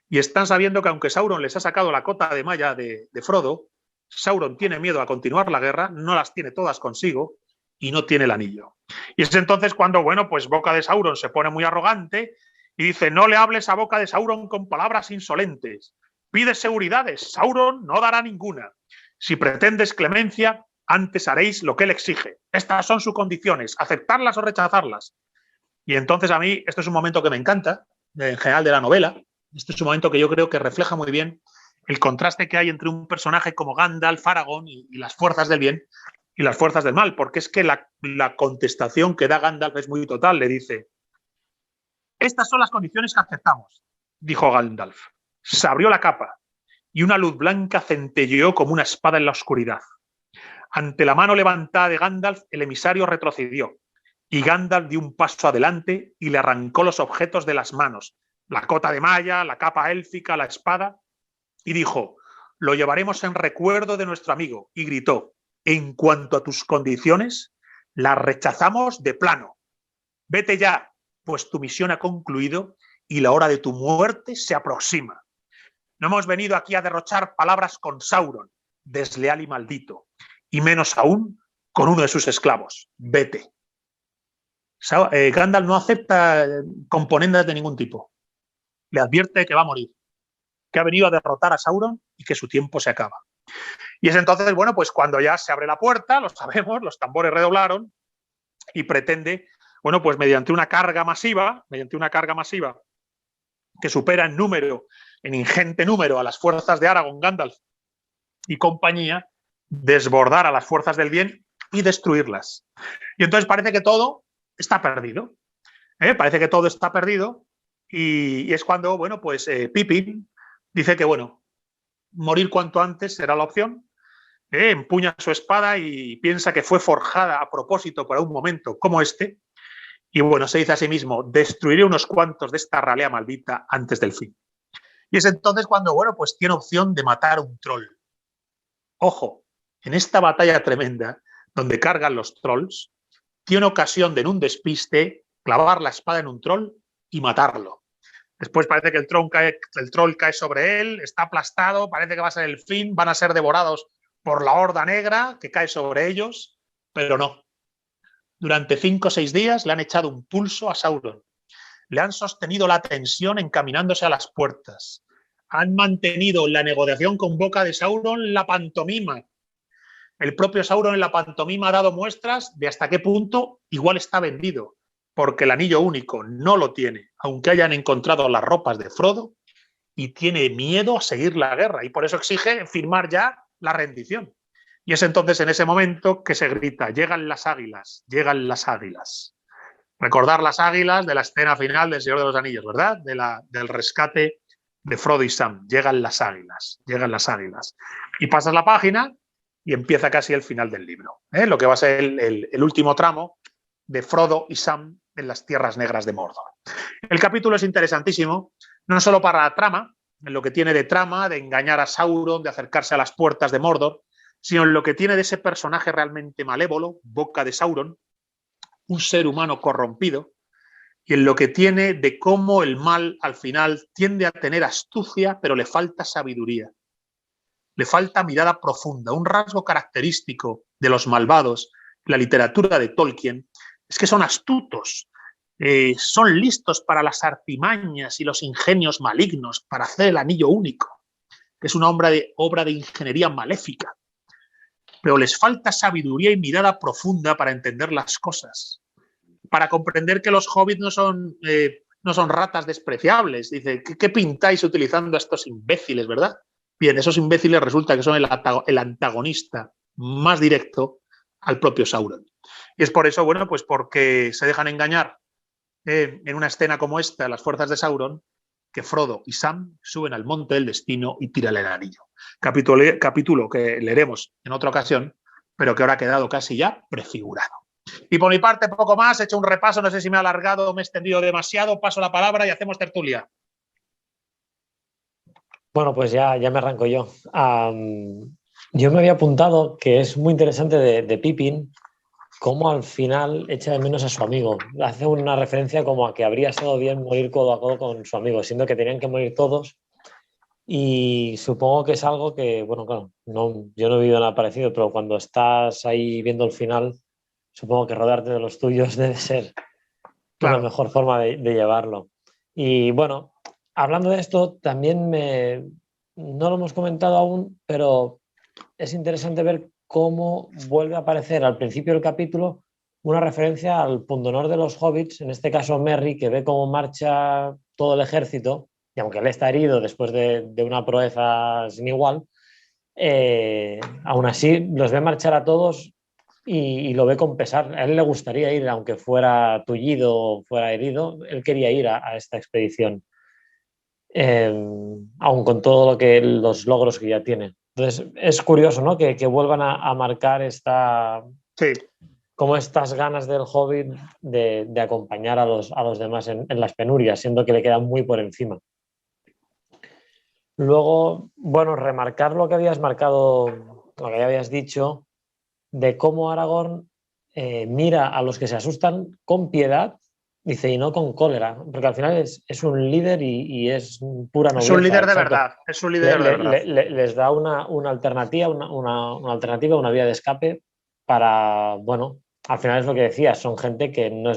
y están sabiendo que aunque Sauron les ha sacado la cota de malla de Frodo, Sauron tiene miedo a continuar la guerra, no las tiene todas consigo y no tiene el anillo. Y es entonces cuando, bueno, pues Boca de Sauron se pone muy arrogante y dice, no le hables a Boca de Sauron con palabras insolentes. Pide seguridades, Sauron no dará ninguna. Si pretendes clemencia, antes haréis lo que él exige. Estas son sus condiciones, aceptarlas o rechazarlas. Y entonces a mí, este es un momento que me encanta, en general de la novela, este es un momento que yo creo que refleja muy bien el contraste que hay entre un personaje como Gandalf, Aragorn y las fuerzas del bien y las fuerzas del mal, porque es que la contestación que da Gandalf es muy total, le dice, estas son las condiciones que aceptamos, dijo Gandalf. Se abrió la capa y una luz blanca centelleó como una espada en la oscuridad. Ante la mano levantada de Gandalf, el emisario retrocedió y Gandalf dio un paso adelante y le arrancó los objetos de las manos, la cota de malla, la capa élfica, la espada, y dijo, lo llevaremos en recuerdo de nuestro amigo, y gritó, en cuanto a tus condiciones, las rechazamos de plano. Vete ya, pues tu misión ha concluido y la hora de tu muerte se aproxima. No hemos venido aquí a derrochar palabras con Sauron, desleal y maldito, y menos aún con uno de sus esclavos. Vete. Gandalf no acepta componendas de ningún tipo. Le advierte que va a morir, que ha venido a derrotar a Sauron y que su tiempo se acaba. Y es entonces, bueno, pues cuando ya se abre la puerta, lo sabemos, los tambores redoblaron y pretende, bueno, pues mediante una carga masiva que supera en número, en ingente número a las fuerzas de Aragorn, Gandalf y compañía, desbordar a las fuerzas del bien y destruirlas. Y entonces parece que todo está perdido. Parece que todo está perdido y es cuando, bueno, pues Pippin dice que, bueno, morir cuanto antes será la opción. Empuña su espada y piensa que fue forjada a propósito para un momento como este. Y bueno, se dice a sí mismo, destruiré unos cuantos de esta ralea maldita antes del fin. Y es entonces cuando, bueno, pues tiene opción de matar a un troll. Ojo, en esta batalla tremenda, donde cargan los trolls, tiene ocasión de en un despiste clavar la espada en un troll y matarlo. Después parece que el troll cae sobre él, está aplastado, parece que va a ser el fin, van a ser devorados por la horda negra que cae sobre ellos, pero no. Durante 5 o 6 días le han echado un pulso a Sauron. Le han sostenido la tensión encaminándose a las puertas. Han mantenido la negociación con Boca de Sauron la pantomima. El propio Sauron en la pantomima ha dado muestras de hasta qué punto igual está vendido. porque el anillo único no lo tiene, aunque hayan encontrado las ropas de Frodo, y tiene miedo a seguir la guerra, y por eso exige firmar ya la rendición. Y es entonces en ese momento que se grita: llegan las águilas, llegan las águilas. Recordar las águilas de la escena final del Señor de los Anillos, ¿verdad? Del rescate de Frodo y Sam. Llegan las águilas, llegan las águilas. Y pasas la página y empieza casi el final del libro, ¿eh? Lo que va a ser el último tramo de Frodo y Sam en las tierras negras de Mordor. El capítulo es interesantísimo, no solo para la trama, en lo que tiene de trama, de engañar a Sauron, de acercarse a las puertas de Mordor, sino en lo que tiene de ese personaje realmente malévolo, Boca de Sauron, un ser humano corrompido, y en lo que tiene de cómo el mal al final tiende a tener astucia, pero le falta sabiduría. Le falta mirada profunda. Un rasgo característico de los malvados, la literatura de Tolkien, es que son astutos, son listos para las artimañas y los ingenios malignos para hacer el anillo único, que es una obra de ingeniería maléfica. Pero les falta sabiduría y mirada profunda para entender las cosas, para comprender que los hobbits no son ratas despreciables. Dice, ¿qué pintáis utilizando a estos imbéciles, verdad? Bien, esos imbéciles resulta que son el antagonista más directo al propio Sauron. Y es por eso, bueno, pues porque se dejan engañar en una escena como esta, las fuerzas de Sauron, que Frodo y Sam suben al monte del destino y tiran el anillo. Capítulo que leeremos en otra ocasión, pero que ahora ha quedado casi ya prefigurado. Y por mi parte, poco más, he hecho un repaso, no sé si me he alargado o me he extendido demasiado, paso la palabra y hacemos tertulia. Bueno, pues ya me arranco yo. Yo me había apuntado que es muy interesante de Pippin cómo al final echa de menos a su amigo. Hace una referencia como a que habría estado bien morir codo a codo con su amigo, siendo que tenían que morir todos. Y supongo que es algo que, bueno, claro, yo no he vivido nada parecido, pero cuando estás ahí viendo el final, supongo que rodearte de los tuyos debe ser la mejor forma de llevarlo. Y bueno, hablando de esto, también no lo hemos comentado aún, pero es interesante ver cómo vuelve a aparecer al principio del capítulo una referencia al pundonor de los hobbits, en este caso Merry, que ve cómo marcha todo el ejército, y aunque él está herido después de una proeza sin igual, aún así los ve marchar a todos y lo ve con pesar. A él le gustaría ir, aunque fuera tullido o fuera herido, él quería ir a esta expedición, aun con todo los logros que ya tiene. Entonces es curioso, ¿no? que vuelvan a marcar como estas ganas del Hobbit de acompañar a los demás en las penurias, siendo que le quedan muy por encima. Luego, bueno, remarcar lo que habías marcado, lo que ya habías dicho, de cómo Aragorn mira a los que se asustan con piedad, dice, y no con cólera, porque al final es un líder y es pura nobleza. Es un líder de verdad, es un líder de verdad. Les da una alternativa, una alternativa, una vía de escape para, bueno, al final es lo que decías, son gente que no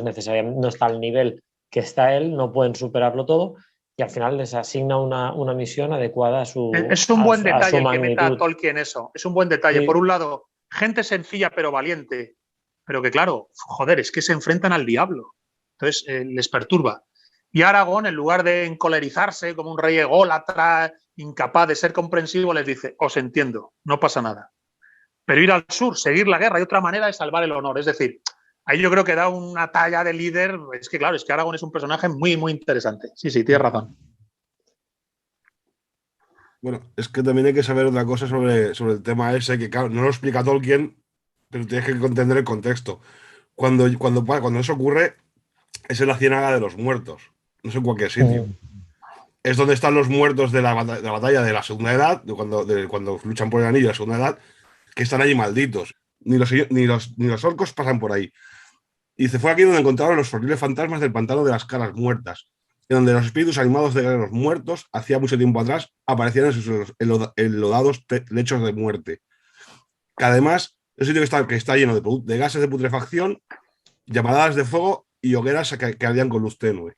está al nivel que está él, no pueden superarlo todo, y al final les asigna una misión adecuada a su magnitud. Es un buen detalle el que meta a Tolkien eso, es un buen detalle. Sí. Por un lado, gente sencilla pero valiente, pero que claro, joder, es que se enfrentan al diablo. Entonces les perturba. Y Aragorn, en lugar de encolerizarse como un rey ególatra, incapaz de ser comprensivo, les dice, os entiendo, no pasa nada. Pero ir al sur, seguir la guerra, hay otra manera de salvar el honor. Es decir, ahí yo creo que da una talla de líder. Es que claro, es que Aragorn es un personaje muy, muy interesante. Sí, tienes razón. Bueno, es que también hay que saber otra cosa sobre el tema ese, que claro, no lo explica Tolkien, pero tienes que entender el contexto. Cuando eso ocurre, es en la Ciénaga de los Muertos, no es en cualquier sitio. Es donde están los muertos de la batalla de la Segunda Edad, cuando luchan por el anillo de la Segunda Edad, que están allí malditos. Ni los orcos pasan por ahí. Y dice, fue aquí donde encontraron los horribles fantasmas del pantano de las caras muertas, en donde los espíritus animados de guerreros muertos, hacía mucho tiempo atrás, aparecían en sus enlodados lechos de muerte. Que además, es un sitio que está lleno de gases de putrefacción, llamadas de fuego y hogueras que ardían con luz tenue.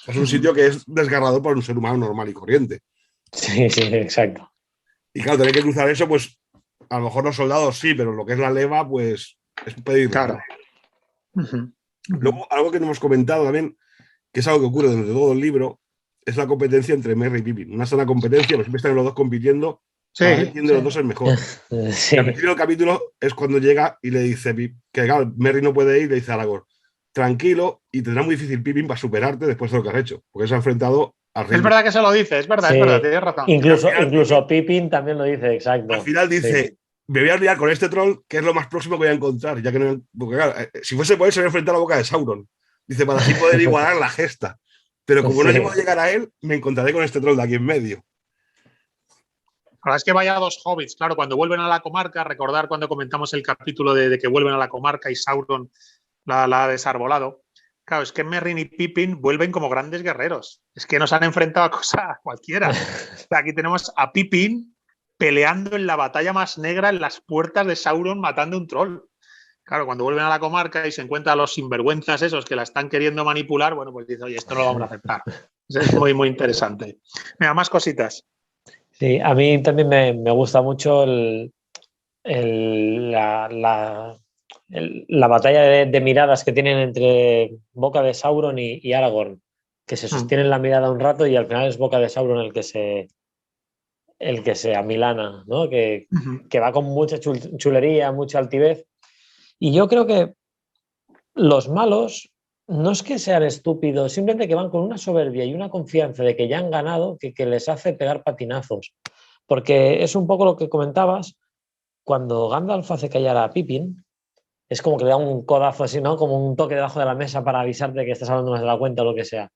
Es un sitio que es desgarrador para un ser humano normal y corriente. Sí, exacto. Y claro, tener que cruzar eso, pues a lo mejor los soldados sí, pero lo que es la leva, pues es pedir. Claro. Luego, algo que no hemos comentado también, que es algo que ocurre durante todo el libro, es la competencia entre Merry y Pippin. Una sana competencia, pues siempre están los dos compitiendo para ver quién de los dos es mejor. Sí. Y al principio del capítulo es cuando llega y le dice que claro, Merry no puede ir, le dice a Aragorn, tranquilo, y tendrá muy difícil Pippin para superarte después de lo que has hecho, porque se ha enfrentado a Ring. Es verdad que se lo dice, es verdad, tienes razón. Incluso Pippin también lo dice, exacto. Al final dice, me voy a liar con este troll, que es lo más próximo que voy a encontrar, ya que no, porque claro, si fuese por él se voy a enfrentar a la boca de Sauron. Dice, para así poder igualar la gesta. Pero como no llego a llegar a él, me encontraré con este troll de aquí en medio. La verdad es que vaya dos hobbits, claro, cuando vuelven a la comarca, recordar cuando comentamos el capítulo de que vuelven a la comarca y Sauron la ha desarbolado. Claro, es que Merry y Pippin vuelven como grandes guerreros. Es que nos han enfrentado a cosas cualquiera. Aquí tenemos a Pippin peleando en la batalla más negra en las puertas de Sauron matando un troll. Claro, cuando vuelven a la comarca y se encuentran a los sinvergüenzas esos que la están queriendo manipular, bueno, pues dice, oye, esto no lo vamos a aceptar. Es muy, muy interesante. Mira, más cositas. Sí, a mí también me gusta mucho la batalla de miradas que tienen entre Boca de Sauron y Aragorn, que se sostienen la mirada un rato y al final es Boca de Sauron el que se amilana, ¿no? Que va con mucha chulería, mucha altivez. Y yo creo que los malos no es que sean estúpidos, simplemente que van con una soberbia y una confianza de que ya han ganado que les hace pegar patinazos. Porque es un poco lo que comentabas, cuando Gandalf hace callar a Pippin, es como que le da un codazo así, ¿no? Como un toque debajo de la mesa para avisarte que estás hablando más de la cuenta o lo que sea.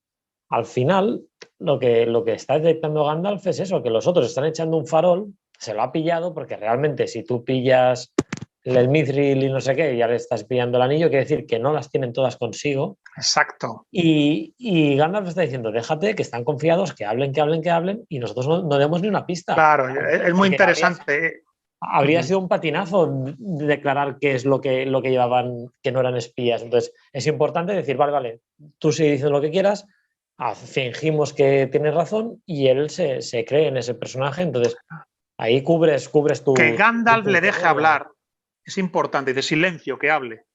Al final, lo que está detectando Gandalf es eso, que los otros están echando un farol, se lo ha pillado, porque realmente si tú pillas el mithril y no sé qué, y ya le estás pillando el anillo, quiere decir que no las tienen todas consigo. Exacto. Y Gandalf está diciendo, déjate, que están confiados, que hablen, y nosotros no demos ni una pista. Claro, es muy interesante. Habría sido un patinazo declarar qué es lo que llevaban, que no eran espías. Entonces, es importante decir, vale, tú sí dices lo que quieras, fingimos que tienes razón y él se cree en ese personaje, entonces ahí cubres tu... Que Gandalf le deje hablar es importante, de silencio, que hable.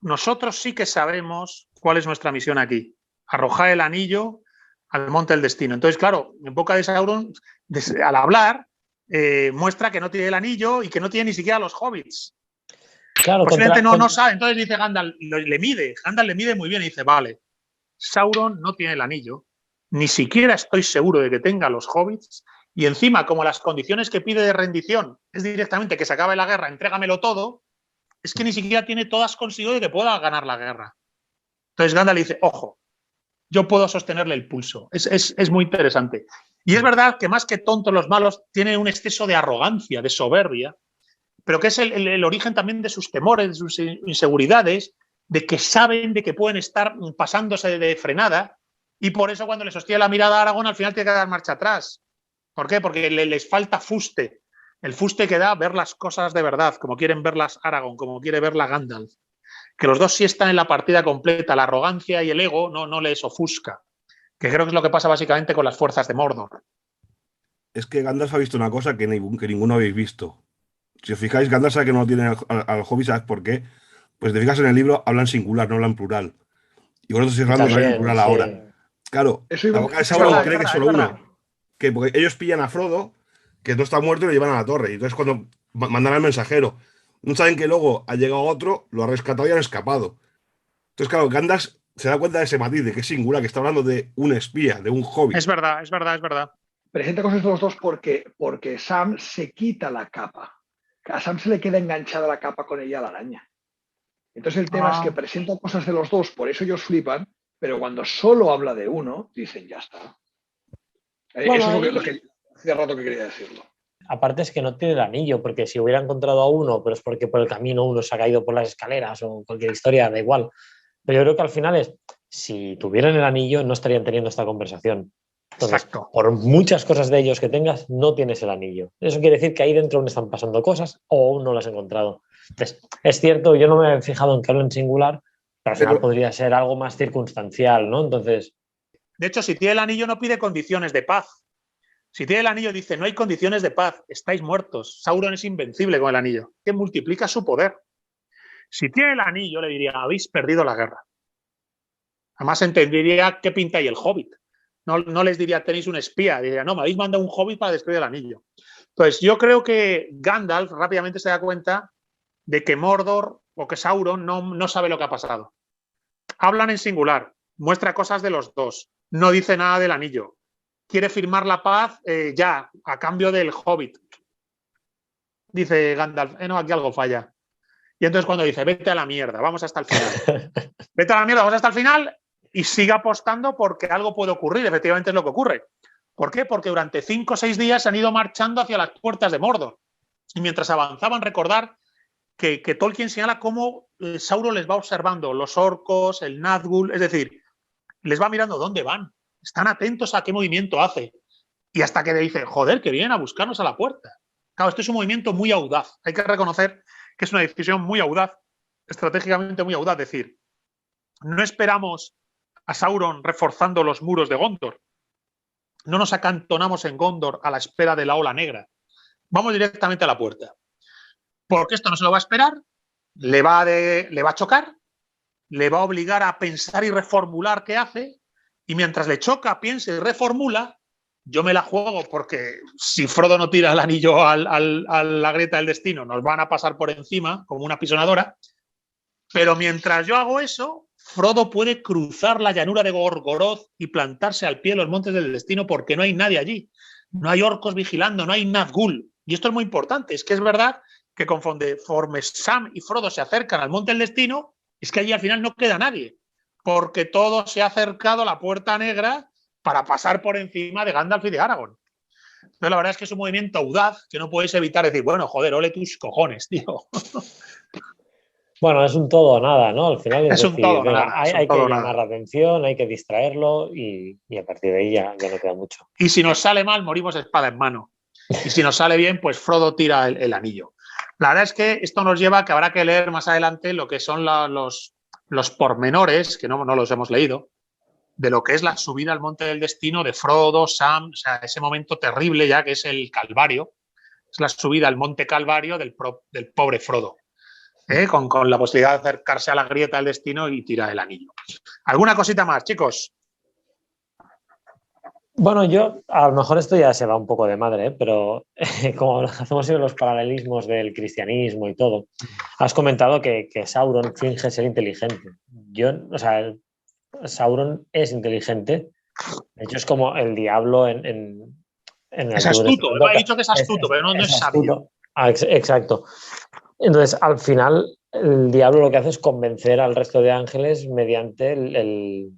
Nosotros sí que sabemos cuál es nuestra misión aquí, arrojar el anillo al monte del destino. Entonces, claro, en Boca de Sauron, al hablar, muestra que no tiene el anillo y que no tiene ni siquiera los hobbits. Claro, posiblemente no sabe. Entonces dice Gandalf, Gandalf le mide muy bien y dice, vale, Sauron no tiene el anillo, ni siquiera estoy seguro de que tenga los hobbits, y encima, como las condiciones que pide de rendición es directamente que se acabe la guerra, entrégamelo todo, es que ni siquiera tiene todas consigo de que pueda ganar la guerra. Entonces Gandalf dice, ojo, yo puedo sostenerle el pulso. Es muy interesante. Y es verdad que más que tontos los malos tienen un exceso de arrogancia, de soberbia, pero que es el origen también de sus temores, de sus inseguridades, de que saben de que pueden estar pasándose de frenada, y por eso cuando le sostiene la mirada a Aragorn al final tiene que dar marcha atrás. ¿Por qué? Porque les falta fuste. El fuste que da ver las cosas de verdad, como quieren verlas Aragorn, como quiere verla Gandalf. Que los dos sí están en la partida completa, la arrogancia y el ego no les ofusca. Que creo que es lo que pasa básicamente con las fuerzas de Mordor. Es que Gandalf ha visto una cosa que ninguno habéis visto. Si os fijáis, Gandalf sabe que no lo tiene al hobby, ¿sabes por qué? Pues te fijas en el libro, hablan singular, no hablan plural. Y vosotros estáis hablando en plural ahora. Claro, la Boca de Sauron cree que es solo uno. Que porque ellos pillan a Frodo, que no está muerto, y lo llevan a la torre. Y entonces cuando mandan al mensajero, no saben que luego ha llegado otro, lo ha rescatado y han escapado. Entonces, claro, Gandalf se da cuenta de ese matiz, de que es singular, que está hablando de un espía, de un hobbit. Es verdad, es verdad, es verdad. Presenta cosas de los dos porque Sam se quita la capa. A Sam se le queda enganchada la capa con ella a la araña. Entonces el tema es que presenta cosas de los dos, por eso ellos flipan, pero cuando solo habla de uno, dicen ya está. Bueno, eso es lo que hace rato que quería decirlo. Aparte es que no tiene el anillo, porque si hubiera encontrado a uno, pero es porque por el camino uno se ha caído por las escaleras o cualquier historia, da igual. Pero yo creo que al final si tuvieran el anillo no estarían teniendo esta conversación. Entonces, exacto, por muchas cosas de ellos que tengas, no tienes el anillo. Eso quiere decir que ahí dentro aún están pasando cosas o aún no las has encontrado. Entonces, es cierto, yo no me he fijado en que hablo en singular, pero al final podría ser algo más circunstancial, ¿no? Entonces... De hecho, si tiene el anillo no pide condiciones de paz. Si tiene el anillo dice, no hay condiciones de paz, estáis muertos. Sauron es invencible con el anillo, que multiplica su poder. Si tiene el anillo, le diría, habéis perdido la guerra. Además entendería qué pinta ahí el Hobbit. No les diría, tenéis un espía. Diría, no, me habéis mandado un Hobbit para destruir el anillo. Entonces, yo creo que Gandalf rápidamente se da cuenta de que Mordor o que Sauron no sabe lo que ha pasado. Hablan en singular, muestra cosas de los dos, no dice nada del anillo. Quiere firmar la paz ya, a cambio del Hobbit. Dice Gandalf, no, aquí algo falla. Y entonces cuando dice, vete a la mierda, vamos hasta el final. Vete a la mierda, vamos hasta el final y sigue apostando porque algo puede ocurrir. Efectivamente es lo que ocurre. ¿Por qué? Porque durante 5 o 6 días se han ido marchando hacia las puertas de Mordor. Y mientras avanzaban, recordar que Tolkien señala cómo Sauron les va observando, los orcos, el Nazgûl, es decir, les va mirando dónde van. Están atentos a qué movimiento hace. Y hasta que le dice, joder, que vienen a buscarnos a la puerta. Claro, esto es un movimiento muy audaz. Hay que reconocer que es una decisión muy audaz, estratégicamente muy audaz. Es decir, no esperamos a Sauron reforzando los muros de Gondor. No nos acantonamos en Gondor a la espera de la ola negra. Vamos directamente a la puerta. Porque esto no se lo va a esperar, le va a chocar, le va a obligar a pensar y reformular qué hace, y mientras le choca, piensa y reformula, yo me la juego porque si Frodo no tira el anillo a la grieta del destino, nos van a pasar por encima como una pisonadora, pero mientras yo hago eso, Frodo puede cruzar la llanura de Gorgoroth y plantarse al pie de los montes del destino porque no hay nadie allí. No hay orcos vigilando, no hay Nazgûl. Y esto es muy importante, es que es verdad que conforme Sam y Frodo se acercan al monte del destino, es que allí al final no queda nadie, porque todo se ha acercado a la Puerta Negra para pasar por encima de Gandalf y de Aragorn. Entonces la verdad es que es un movimiento audaz que no puedes evitar decir, bueno, joder, ole tus cojones, tío. Bueno, es un todo o nada, ¿no? Al final es un decir, todo venga, nada, hay que todo llamar nada. la atención, hay que distraerlo y a partir de ahí ya no queda mucho. Y si nos sale mal, morimos espada en mano. Y si nos sale bien, pues Frodo tira el anillo. La verdad es que esto nos lleva a que habrá que leer más adelante lo que son los pormenores, que no los hemos leído, de lo que es la subida al monte del destino de Frodo, Sam, o sea, ese momento terrible ya que es el Calvario, es la subida al monte Calvario del pobre Frodo, con la posibilidad de acercarse a la grieta del destino y tirar el anillo. ¿Alguna cosita más, chicos? Bueno, yo a lo mejor esto ya se va un poco de madre, pero como hacemos siempre los paralelismos del cristianismo y todo, has comentado que Sauron finge ser inteligente. O sea, Sauron es inteligente. De hecho, es como el diablo en el Es Antiguo astuto, Testamento. he dicho que es astuto, pero no es sabio. Exacto. Entonces, al final, el diablo lo que hace es convencer al resto de ángeles mediante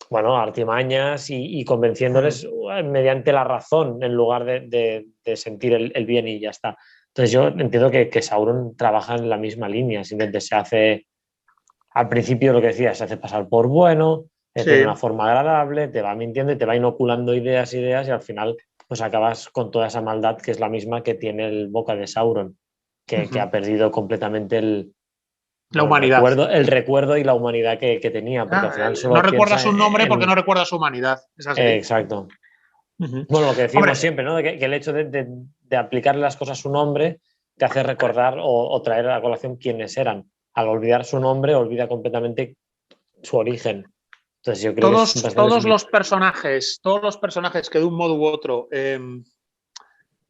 bueno, artimañas y convenciéndoles mediante la razón en lugar de sentir el bien y ya está. Entonces yo entiendo que Sauron trabaja en la misma línea, simplemente se hace, al principio lo que decía, se hace pasar por bueno, tiene una forma agradable, te va mintiendo y te va inoculando ideas y al final pues acabas con toda esa maldad que es la misma que tiene el Boca de Sauron, que ha perdido completamente la humanidad. El recuerdo y la humanidad que tenía. Porque al final solo no recuerda su nombre porque no recuerda su humanidad. Es así. Exacto. Bueno, lo que decimos siempre, ¿no? Que el hecho de aplicarle las cosas a su nombre te hace recordar o traer a la colación quiénes eran. Al olvidar su nombre, olvida completamente su origen. Entonces yo creo todos los personajes que de un modo u otro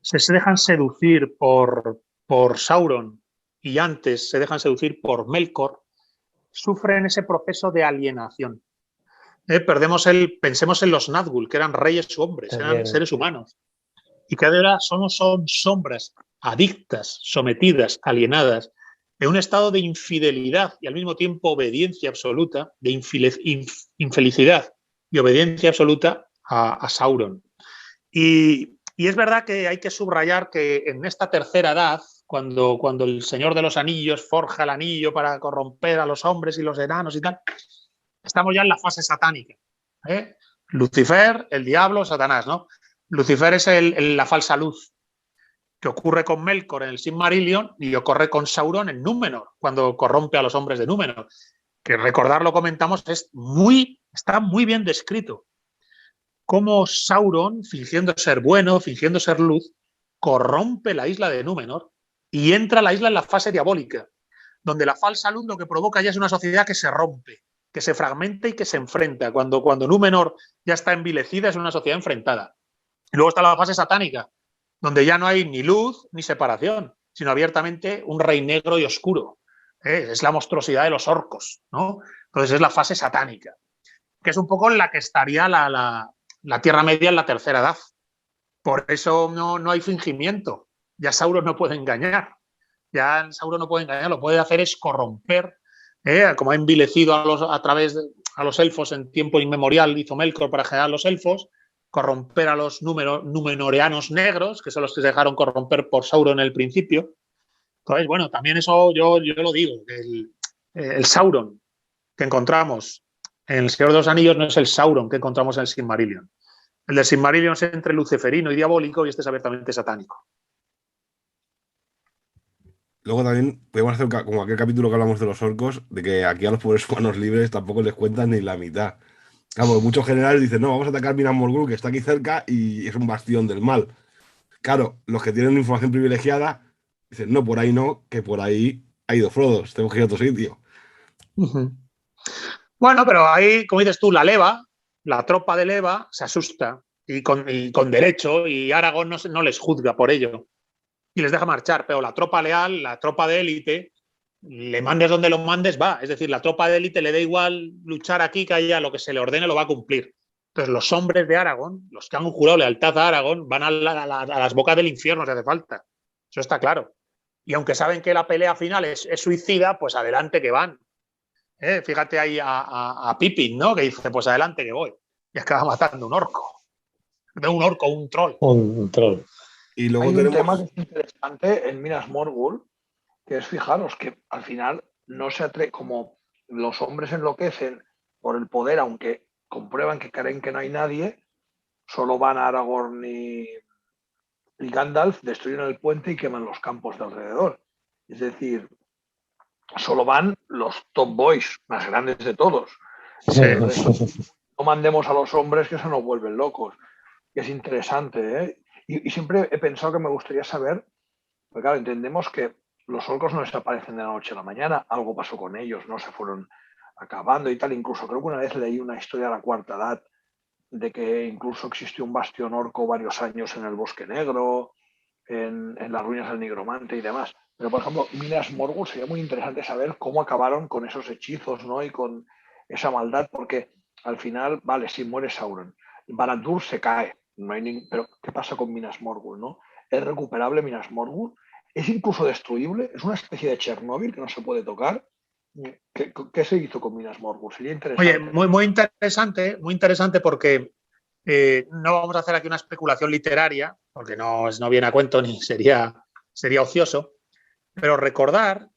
se dejan seducir por Sauron y antes se dejan seducir por Melkor, sufren ese proceso de alienación. Pensemos en los Nazgûl, que eran reyes u hombres, eran seres humanos. Y que ahora son sombras adictas, sometidas, alienadas, en un estado de infidelidad y al mismo tiempo obediencia absoluta, de infelicidad y obediencia absoluta a Sauron. Y es verdad que hay que subrayar que en esta tercera edad, cuando el Señor de los Anillos forja el anillo para corromper a los hombres y los enanos y tal, estamos ya en la fase satánica. Lucifer, el diablo, Satanás, ¿no? Lucifer es la falsa luz, que ocurre con Melkor en el Silmarillion y ocurre con Sauron en Númenor, cuando corrompe a los hombres de Númenor. Que recordarlo, comentamos, está muy bien descrito. Cómo Sauron, fingiendo ser bueno, fingiendo ser luz, corrompe la isla de Númenor y entra a la isla en la fase diabólica. donde la falsa luz lo que provoca ya es una sociedad que se rompe, que se fragmenta y que se enfrenta. Cuando Númenor ya está envilecida, es una sociedad enfrentada. Y luego está la fase satánica, donde ya no hay ni luz ni separación, sino abiertamente un rey negro y oscuro. Es la monstruosidad de los orcos, ¿no? Entonces es la fase satánica, que es un poco en la que estaría la Tierra Media en la tercera edad. Por eso no hay fingimiento. Ya Sauron no puede engañar. Ya Sauron no puede engañar, lo que puede hacer es corromper, como ha envilecido a los elfos en tiempo inmemorial, hizo Melkor para generar los elfos, corromper a los númenoreanos negros, que son los que se dejaron corromper por Sauron en el principio. Entonces, bueno, también eso yo lo digo, que el Sauron que encontramos en El Señor de los Anillos no es el Sauron que encontramos en el Silmarillion. El del Silmarillion es entre luciferino y diabólico y este es abiertamente satánico. Luego también podemos hacer como aquel capítulo que hablamos de los orcos, de que aquí a los pobres humanos libres tampoco les cuentan ni la mitad. Claro, muchos generales dicen, no, vamos a atacar Minas Morgul, que está aquí cerca y es un bastión del mal. Claro, los que tienen información privilegiada dicen, no, por ahí no, que por ahí ha ido Frodo, tenemos que ir a otro sitio. Bueno, pero ahí, como dices tú, la tropa de Leva se asusta y con derecho, y Aragorn no les juzga por ello y les deja marchar, pero la tropa leal, la tropa de élite, le mandes donde lo mandes, va. Es decir, la tropa de élite le da igual luchar aquí que allá, lo que se le ordene lo va a cumplir. Entonces los hombres de Aragorn, los que han jurado lealtad a Aragorn, van a las bocas del infierno si hace falta. Eso está claro. Y aunque saben que la pelea final es suicida, pues adelante que van. Fíjate ahí a Pippin, ¿no? Que dice, pues adelante que voy. Y acaba matando un orco. De un orco, un troll. Un troll. Y luego hay un tema que es interesante en Minas Morgul, que es, fijaros, que al final no se atreve, como los hombres enloquecen por el poder, aunque comprueban que creen que no hay nadie, solo van a Aragorn y Gandalf, destruyen el puente y queman los campos de alrededor. Es decir, solo van los top boys más grandes de todos. No mandemos a los hombres que se nos vuelven locos. Y es interesante, ¿eh? Y siempre he pensado que me gustaría saber, porque claro, entendemos que los orcos no desaparecen de la noche a la mañana, algo pasó con ellos, no se fueron acabando y tal. Incluso creo que una vez leí una historia de la Cuarta Edad de que incluso existió un bastión orco varios años en el Bosque Negro, en las ruinas del Nigromante y demás. Pero, por ejemplo, Minas Morgul sería muy interesante saber cómo acabaron con esos hechizos, ¿no? Y con esa maldad, porque al final, vale, sí, muere Sauron. Barad-dûr se cae, no hay pero ¿qué pasa con Minas Morgul, no? ¿Es recuperable Minas Morgul? ¿Es incluso destruible? ¿Es una especie de Chernóbil que no se puede tocar? ¿Qué se hizo con Minas Morgul? Sería interesante. Oye, muy interesante porque no vamos a hacer aquí una especulación literaria, porque no viene a cuento ni sería ocioso, pero recordar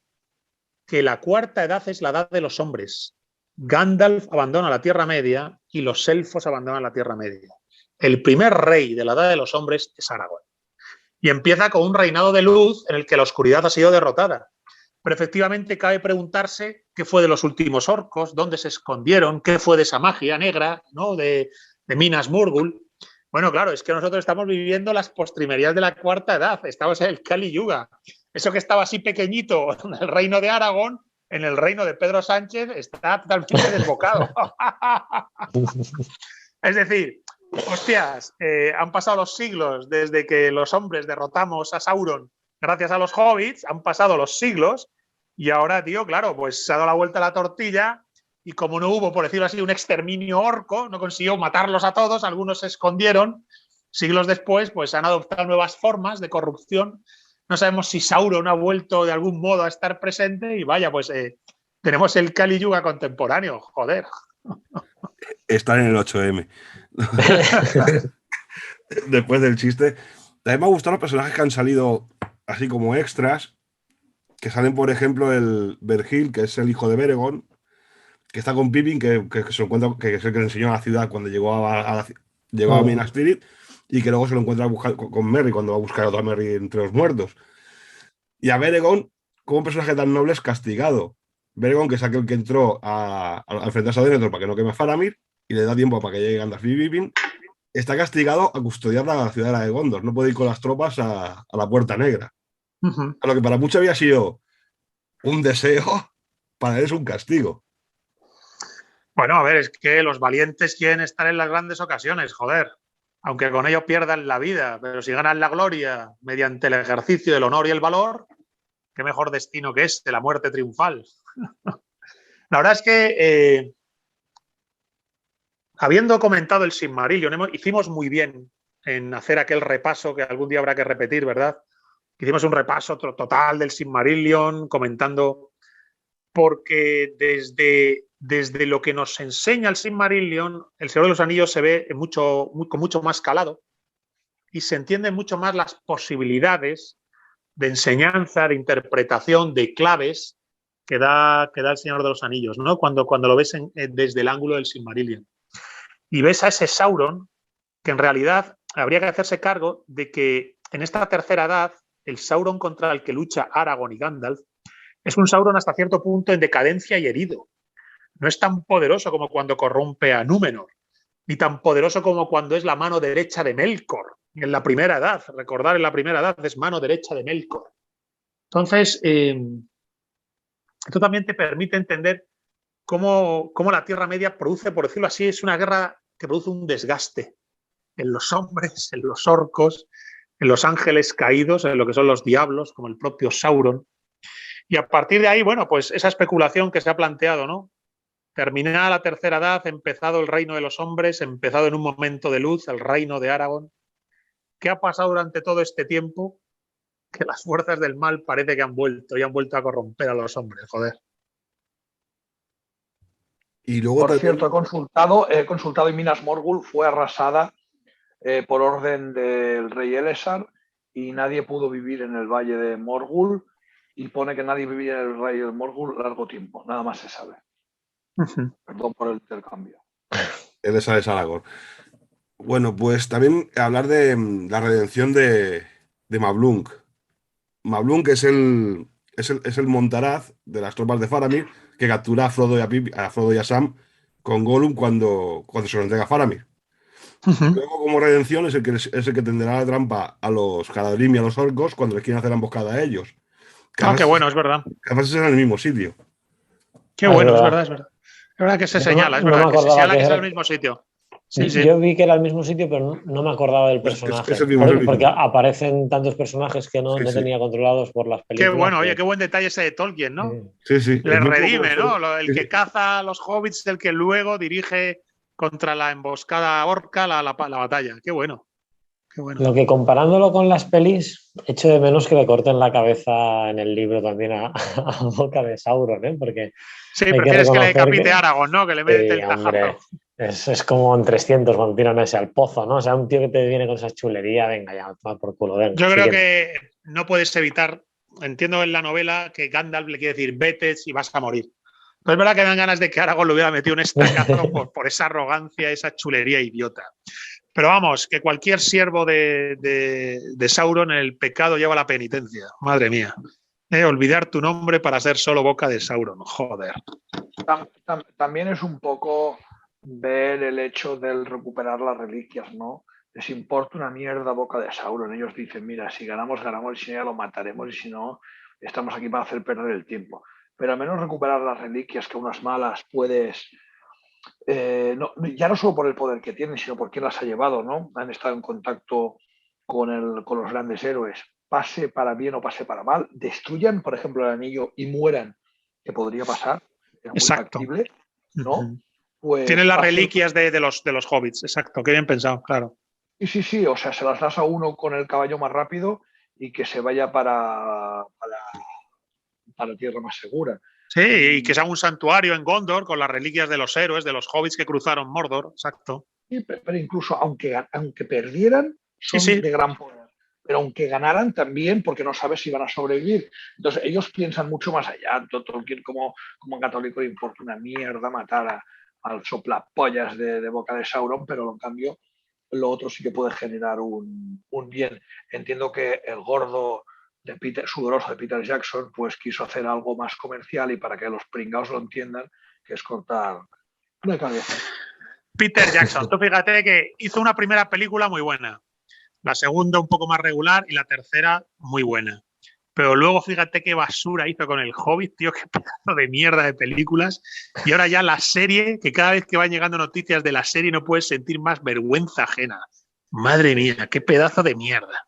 que la Cuarta Edad es la edad de los hombres. Gandalf abandona la Tierra Media y los elfos abandonan la Tierra Media. El primer rey de la edad de los hombres es Aragorn. Y empieza con un reinado de luz en el que la oscuridad ha sido derrotada. Pero efectivamente cabe preguntarse qué fue de los últimos orcos, dónde se escondieron, qué fue de esa magia negra, ¿no? de Minas Morgul. Bueno, claro, es que nosotros estamos viviendo las postrimerías de la Cuarta Edad, estamos en el Kali Yuga. Eso que estaba así pequeñito en el reino de Aragón, en el reino de Pedro Sánchez, está totalmente desbocado. Es decir, hostias, han pasado los siglos desde que los hombres derrotamos a Sauron gracias a los hobbits, han pasado los siglos y ahora, tío, claro, pues se ha dado la vuelta a la tortilla y como no hubo, por decirlo así, un exterminio orco, no consiguió matarlos a todos, algunos se escondieron, siglos después pues han adoptado nuevas formas de corrupción. No sabemos si Sauron ha vuelto de algún modo a estar presente y vaya, pues tenemos el Kali Yuga contemporáneo, joder. Están en el 8M. Después del chiste. También me han gustado los personajes que han salido así como extras, que salen, por ejemplo, el Vergil, que es el hijo de Beregón, que está con Pippin, que se lo encuentra, que es el que le enseñó a la ciudad cuando llegó a Minas Tirith, y que luego se lo encuentra con Merry cuando va a buscar a otra Merry entre los muertos. Y a Beregón, como un personaje tan noble, es castigado. Beregón, que es aquel que entró a enfrentarse a Denethor para que no queme a Faramir, y le da tiempo para que llegue Gandalf y Pippin, está castigado a custodiar la ciudad de Gondor. No puede ir con las tropas a la Puerta Negra. A lo que para muchos había sido un deseo, para él es un castigo. Bueno, a ver, es que los valientes quieren estar en las grandes ocasiones, joder. Aunque con ello pierdan la vida, pero si ganan la gloria mediante el ejercicio del honor y el valor, qué mejor destino que este, la muerte triunfal. La verdad es que, habiendo comentado el Silmarillion, hicimos muy bien en hacer aquel repaso que algún día habrá que repetir, ¿verdad? Hicimos un repaso total del Silmarillion, comentando, porque desde lo que nos enseña el Silmarillion, el Señor de los Anillos se ve con mucho más calado y se entienden mucho más las posibilidades de enseñanza, de interpretación, de claves que da el Señor de los Anillos, ¿no? Cuando lo ves desde el ángulo del Silmarillion. Y ves a ese Sauron que en realidad habría que hacerse cargo de que en esta tercera edad el Sauron contra el que lucha Aragorn y Gandalf es un Sauron hasta cierto punto en decadencia y herido. No es tan poderoso como cuando corrompe a Númenor, ni tan poderoso como cuando es la mano derecha de Melkor. En la primera edad, recordar, en la primera edad es mano derecha de Melkor. Entonces, esto también te permite entender cómo la Tierra Media produce, por decirlo así, es una guerra que produce un desgaste en los hombres, en los orcos, en los ángeles caídos, en lo que son los diablos, como el propio Sauron. Y a partir de ahí, bueno, pues esa especulación que se ha planteado, ¿no? Terminada la tercera edad, empezado el reino de los hombres, empezado en un momento de luz, el reino de Aragorn. ¿Qué ha pasado durante todo este tiempo? Que las fuerzas del mal parece que han vuelto y han vuelto a corromper a los hombres, joder. Y luego Por también... cierto, he consultado y Minas Morgul fue arrasada por orden del rey Elessar y nadie pudo vivir en el valle de Morgul y pone que nadie vivía en el valle de Morgul largo tiempo, nada más se sabe. Perdón por el intercambio. Elessar es Aragorn. Bueno, pues también hablar de la redención de Mablung. Mablung es el Montaraz de las tropas de Faramir que captura a Frodo y a Sam con Gollum cuando se lo entrega a Faramir. Luego, como redención, es el que tenderá la trampa a los Caladrim y a los orcos cuando les quieren hacer emboscada a ellos. Qué bueno, es verdad. Que además es en el mismo sitio. Qué bueno, es verdad, es verdad. Es verdad que se señala, es verdad, que se señala que es el mismo sitio. Sí, sí. Yo vi que era el mismo sitio, pero no me acordaba del personaje. Porque aparecen tantos personajes que no tenía controlados por las películas. Qué bueno, oye, qué buen detalle ese de Tolkien, ¿no? Sí, sí. Le redime, ¿no? El que caza a los hobbits, el que luego dirige contra la emboscada orca la batalla. Qué bueno. Qué bueno. Lo que comparándolo con las pelis, echo de menos que le corten la cabeza en el libro también a boca de Sauron, ¿eh? Porque sí, prefieres que le decapite Aragorn, ¿no? Que le mete el tajazo. Es como en 300 cuando tiran ese al pozo, ¿no? O sea, un tío que te viene con esa chulería, venga ya, toma por culo. Venga, yo creo que no puedes evitar, entiendo en la novela que Gandalf le quiere decir, vete si vas a morir. Pero es verdad que dan ganas de que Aragorn le hubiera metido un estacazo por esa arrogancia, esa chulería idiota. Pero vamos, que cualquier siervo de Sauron en el pecado lleva la penitencia. Madre mía. Olvidar tu nombre para ser solo boca de Sauron. Joder. También es un poco ver el hecho del recuperar las reliquias, ¿no? Les importa una mierda boca de Sauron. Ellos dicen, mira, si ganamos, ganamos, y si no, ya lo mataremos, y si no, estamos aquí para hacer perder el tiempo. Pero al menos recuperar las reliquias, que unas malas puedes... ya no solo por el poder que tienen, sino por quién las ha llevado, ¿no? Han estado en contacto con los grandes héroes. Pase para bien o pase para mal, destruyan, por ejemplo, el anillo y mueran, que podría pasar. Es muy factible, ¿no? Pues tienen las reliquias de los hobbits, exacto, qué bien pensado, claro. Sí, o sea, se las das a uno con el caballo más rápido y que se vaya para tierra más segura. Sí, y que se haga un santuario en Gondor con las reliquias de los héroes, de los hobbits que cruzaron Mordor, exacto. Sí, pero incluso aunque perdieran, son de gran poder. Pero aunque ganaran también, porque no sabes si van a sobrevivir. Entonces, ellos piensan mucho más allá. Tolkien, como católico, le importa una mierda matar al soplapollas de boca de Sauron, pero en cambio, lo otro sí que puede generar un bien. Entiendo que el gordo sudoroso de Peter Jackson, pues quiso hacer algo más comercial y para que los pringaos lo entiendan, que es cortar una cabeza. Peter Jackson, tú fíjate que hizo una primera película muy buena, la segunda un poco más regular y la tercera muy buena. pero luego fíjate qué basura hizo con el Hobbit, tío, qué pedazo de mierda de películas. Y ahora ya la serie, que cada vez que van llegando noticias de la serie no puedes sentir más vergüenza ajena. Madre mía, qué pedazo de mierda.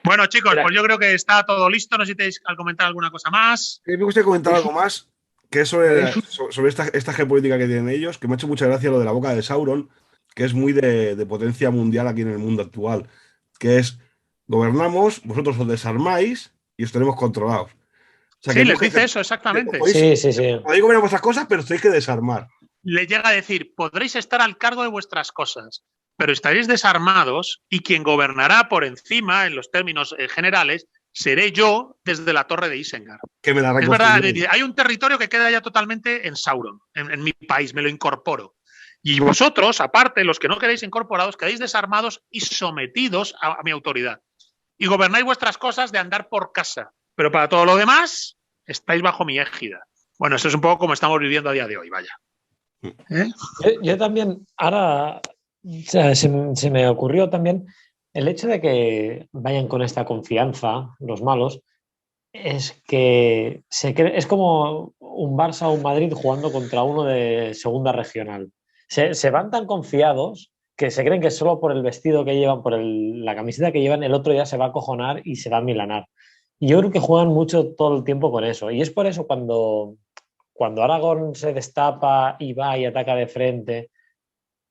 Bueno, chicos, pues yo creo que está todo listo. No sé si tenéis al comentar alguna cosa más. Me gustaría comentar algo más, que es sobre esta geopolítica que tienen ellos, que me ha hecho mucha gracia lo de la boca de Sauron, que es muy de potencia mundial aquí en el mundo actual, que es, gobernamos, vosotros os desarmáis y os tenemos controlados. O sea, Sí, que les dice eso, exactamente. Sí. Podéis gobernar vuestras cosas, pero os tenéis que desarmar. Le llega a decir, podréis estar al cargo de vuestras cosas, pero estaréis desarmados y quien gobernará por encima, en los términos generales, seré yo desde la torre de Isengard. Que me la Es verdad, reconstruyeron. hay un territorio que queda ya totalmente en Sauron, en mi país, me lo incorporo. Y vosotros, aparte, los que no queréis incorporados, quedáis desarmados y sometidos a mi autoridad. Y gobernáis vuestras cosas de andar por casa. Pero para todo lo demás, estáis bajo mi égida. Bueno, esto es un poco como estamos viviendo a día de hoy, vaya. Yo también, ahora se me ocurrió también el hecho de que vayan con esta confianza los malos, es que es como un Barça o un Madrid jugando contra uno de segunda regional. Se van tan confiados que se creen que solo por el vestido que llevan, por la camiseta que llevan, el otro ya se va a acojonar y se va a milanar. Y yo creo que juegan mucho todo el tiempo con eso. Y es por eso cuando Aragorn se destapa y va y ataca de frente,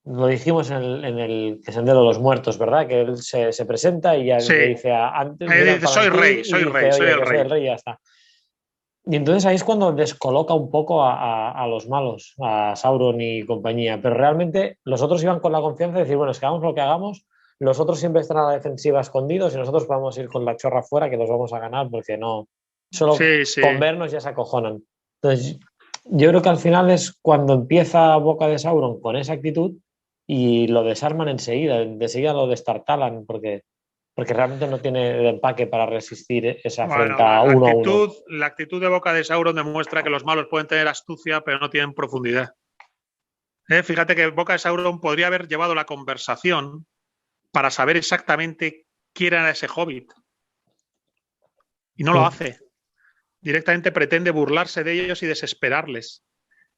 lo dijimos en el Sendero de los Muertos, ¿verdad? Que él se presenta y ya Sí. le dice antes. Dice, soy rey, soy rey, soy el rey. Y ya está. Y entonces ahí es cuando descoloca un poco a los malos, a Sauron y compañía. Pero realmente los otros iban con la confianza de decir, bueno, es que hagamos lo que hagamos, los otros siempre están a la defensiva escondidos y nosotros vamos a ir con la chorra fuera que los vamos a ganar porque no, solo con vernos ya se acojonan. Entonces yo creo que al final es cuando empieza Boca de Sauron con esa actitud y lo desarman enseguida lo destartalan porque realmente no tiene empaque para resistir esa afrenta uno a uno. La actitud de Boca de Sauron demuestra que los malos pueden tener astucia, pero no tienen profundidad. Fíjate que Boca de Sauron podría haber llevado la conversación para saber exactamente quién era ese hobbit. Y no lo hace. Directamente pretende burlarse de ellos y desesperarles.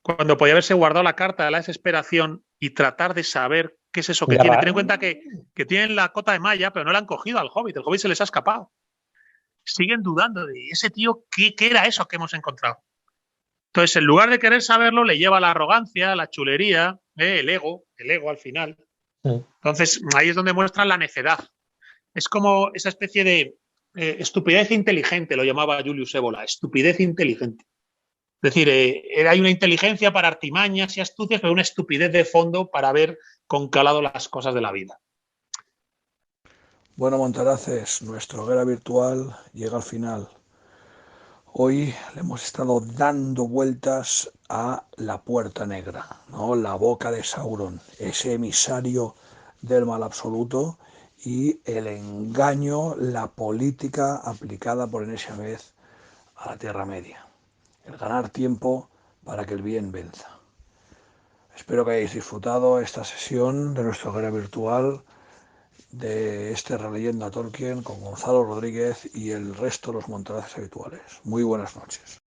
Cuando podía haberse guardado la carta de la desesperación y tratar de saber qué es eso que tiene. Ten en cuenta que tienen la cota de malla, pero no le han cogido al Hobbit. El Hobbit se les ha escapado. Siguen dudando de ese tío, ¿qué era eso que hemos encontrado? Entonces, en lugar de querer saberlo, le lleva la arrogancia, la chulería, el ego al final. Entonces, ahí es donde muestran la necedad. Es como esa especie de estupidez inteligente, lo llamaba Julius Evola, estupidez inteligente. Es decir, hay una inteligencia para artimañas y astucias, pero una estupidez de fondo para ver con calado las cosas de la vida. Bueno, Montaraces, nuestra hoguera virtual llega al final. Hoy le hemos estado dando vueltas a la puerta negra, ¿no? La boca de Sauron, ese emisario del mal absoluto y el engaño, la política aplicada por enésima vez a la Tierra Media. El ganar tiempo para que el bien venza. Espero que hayáis disfrutado esta sesión de nuestra hoguera virtual de Releyendo a Tolkien con Gonzalo Rodríguez y el resto de los Montaraces habituales. Muy buenas noches.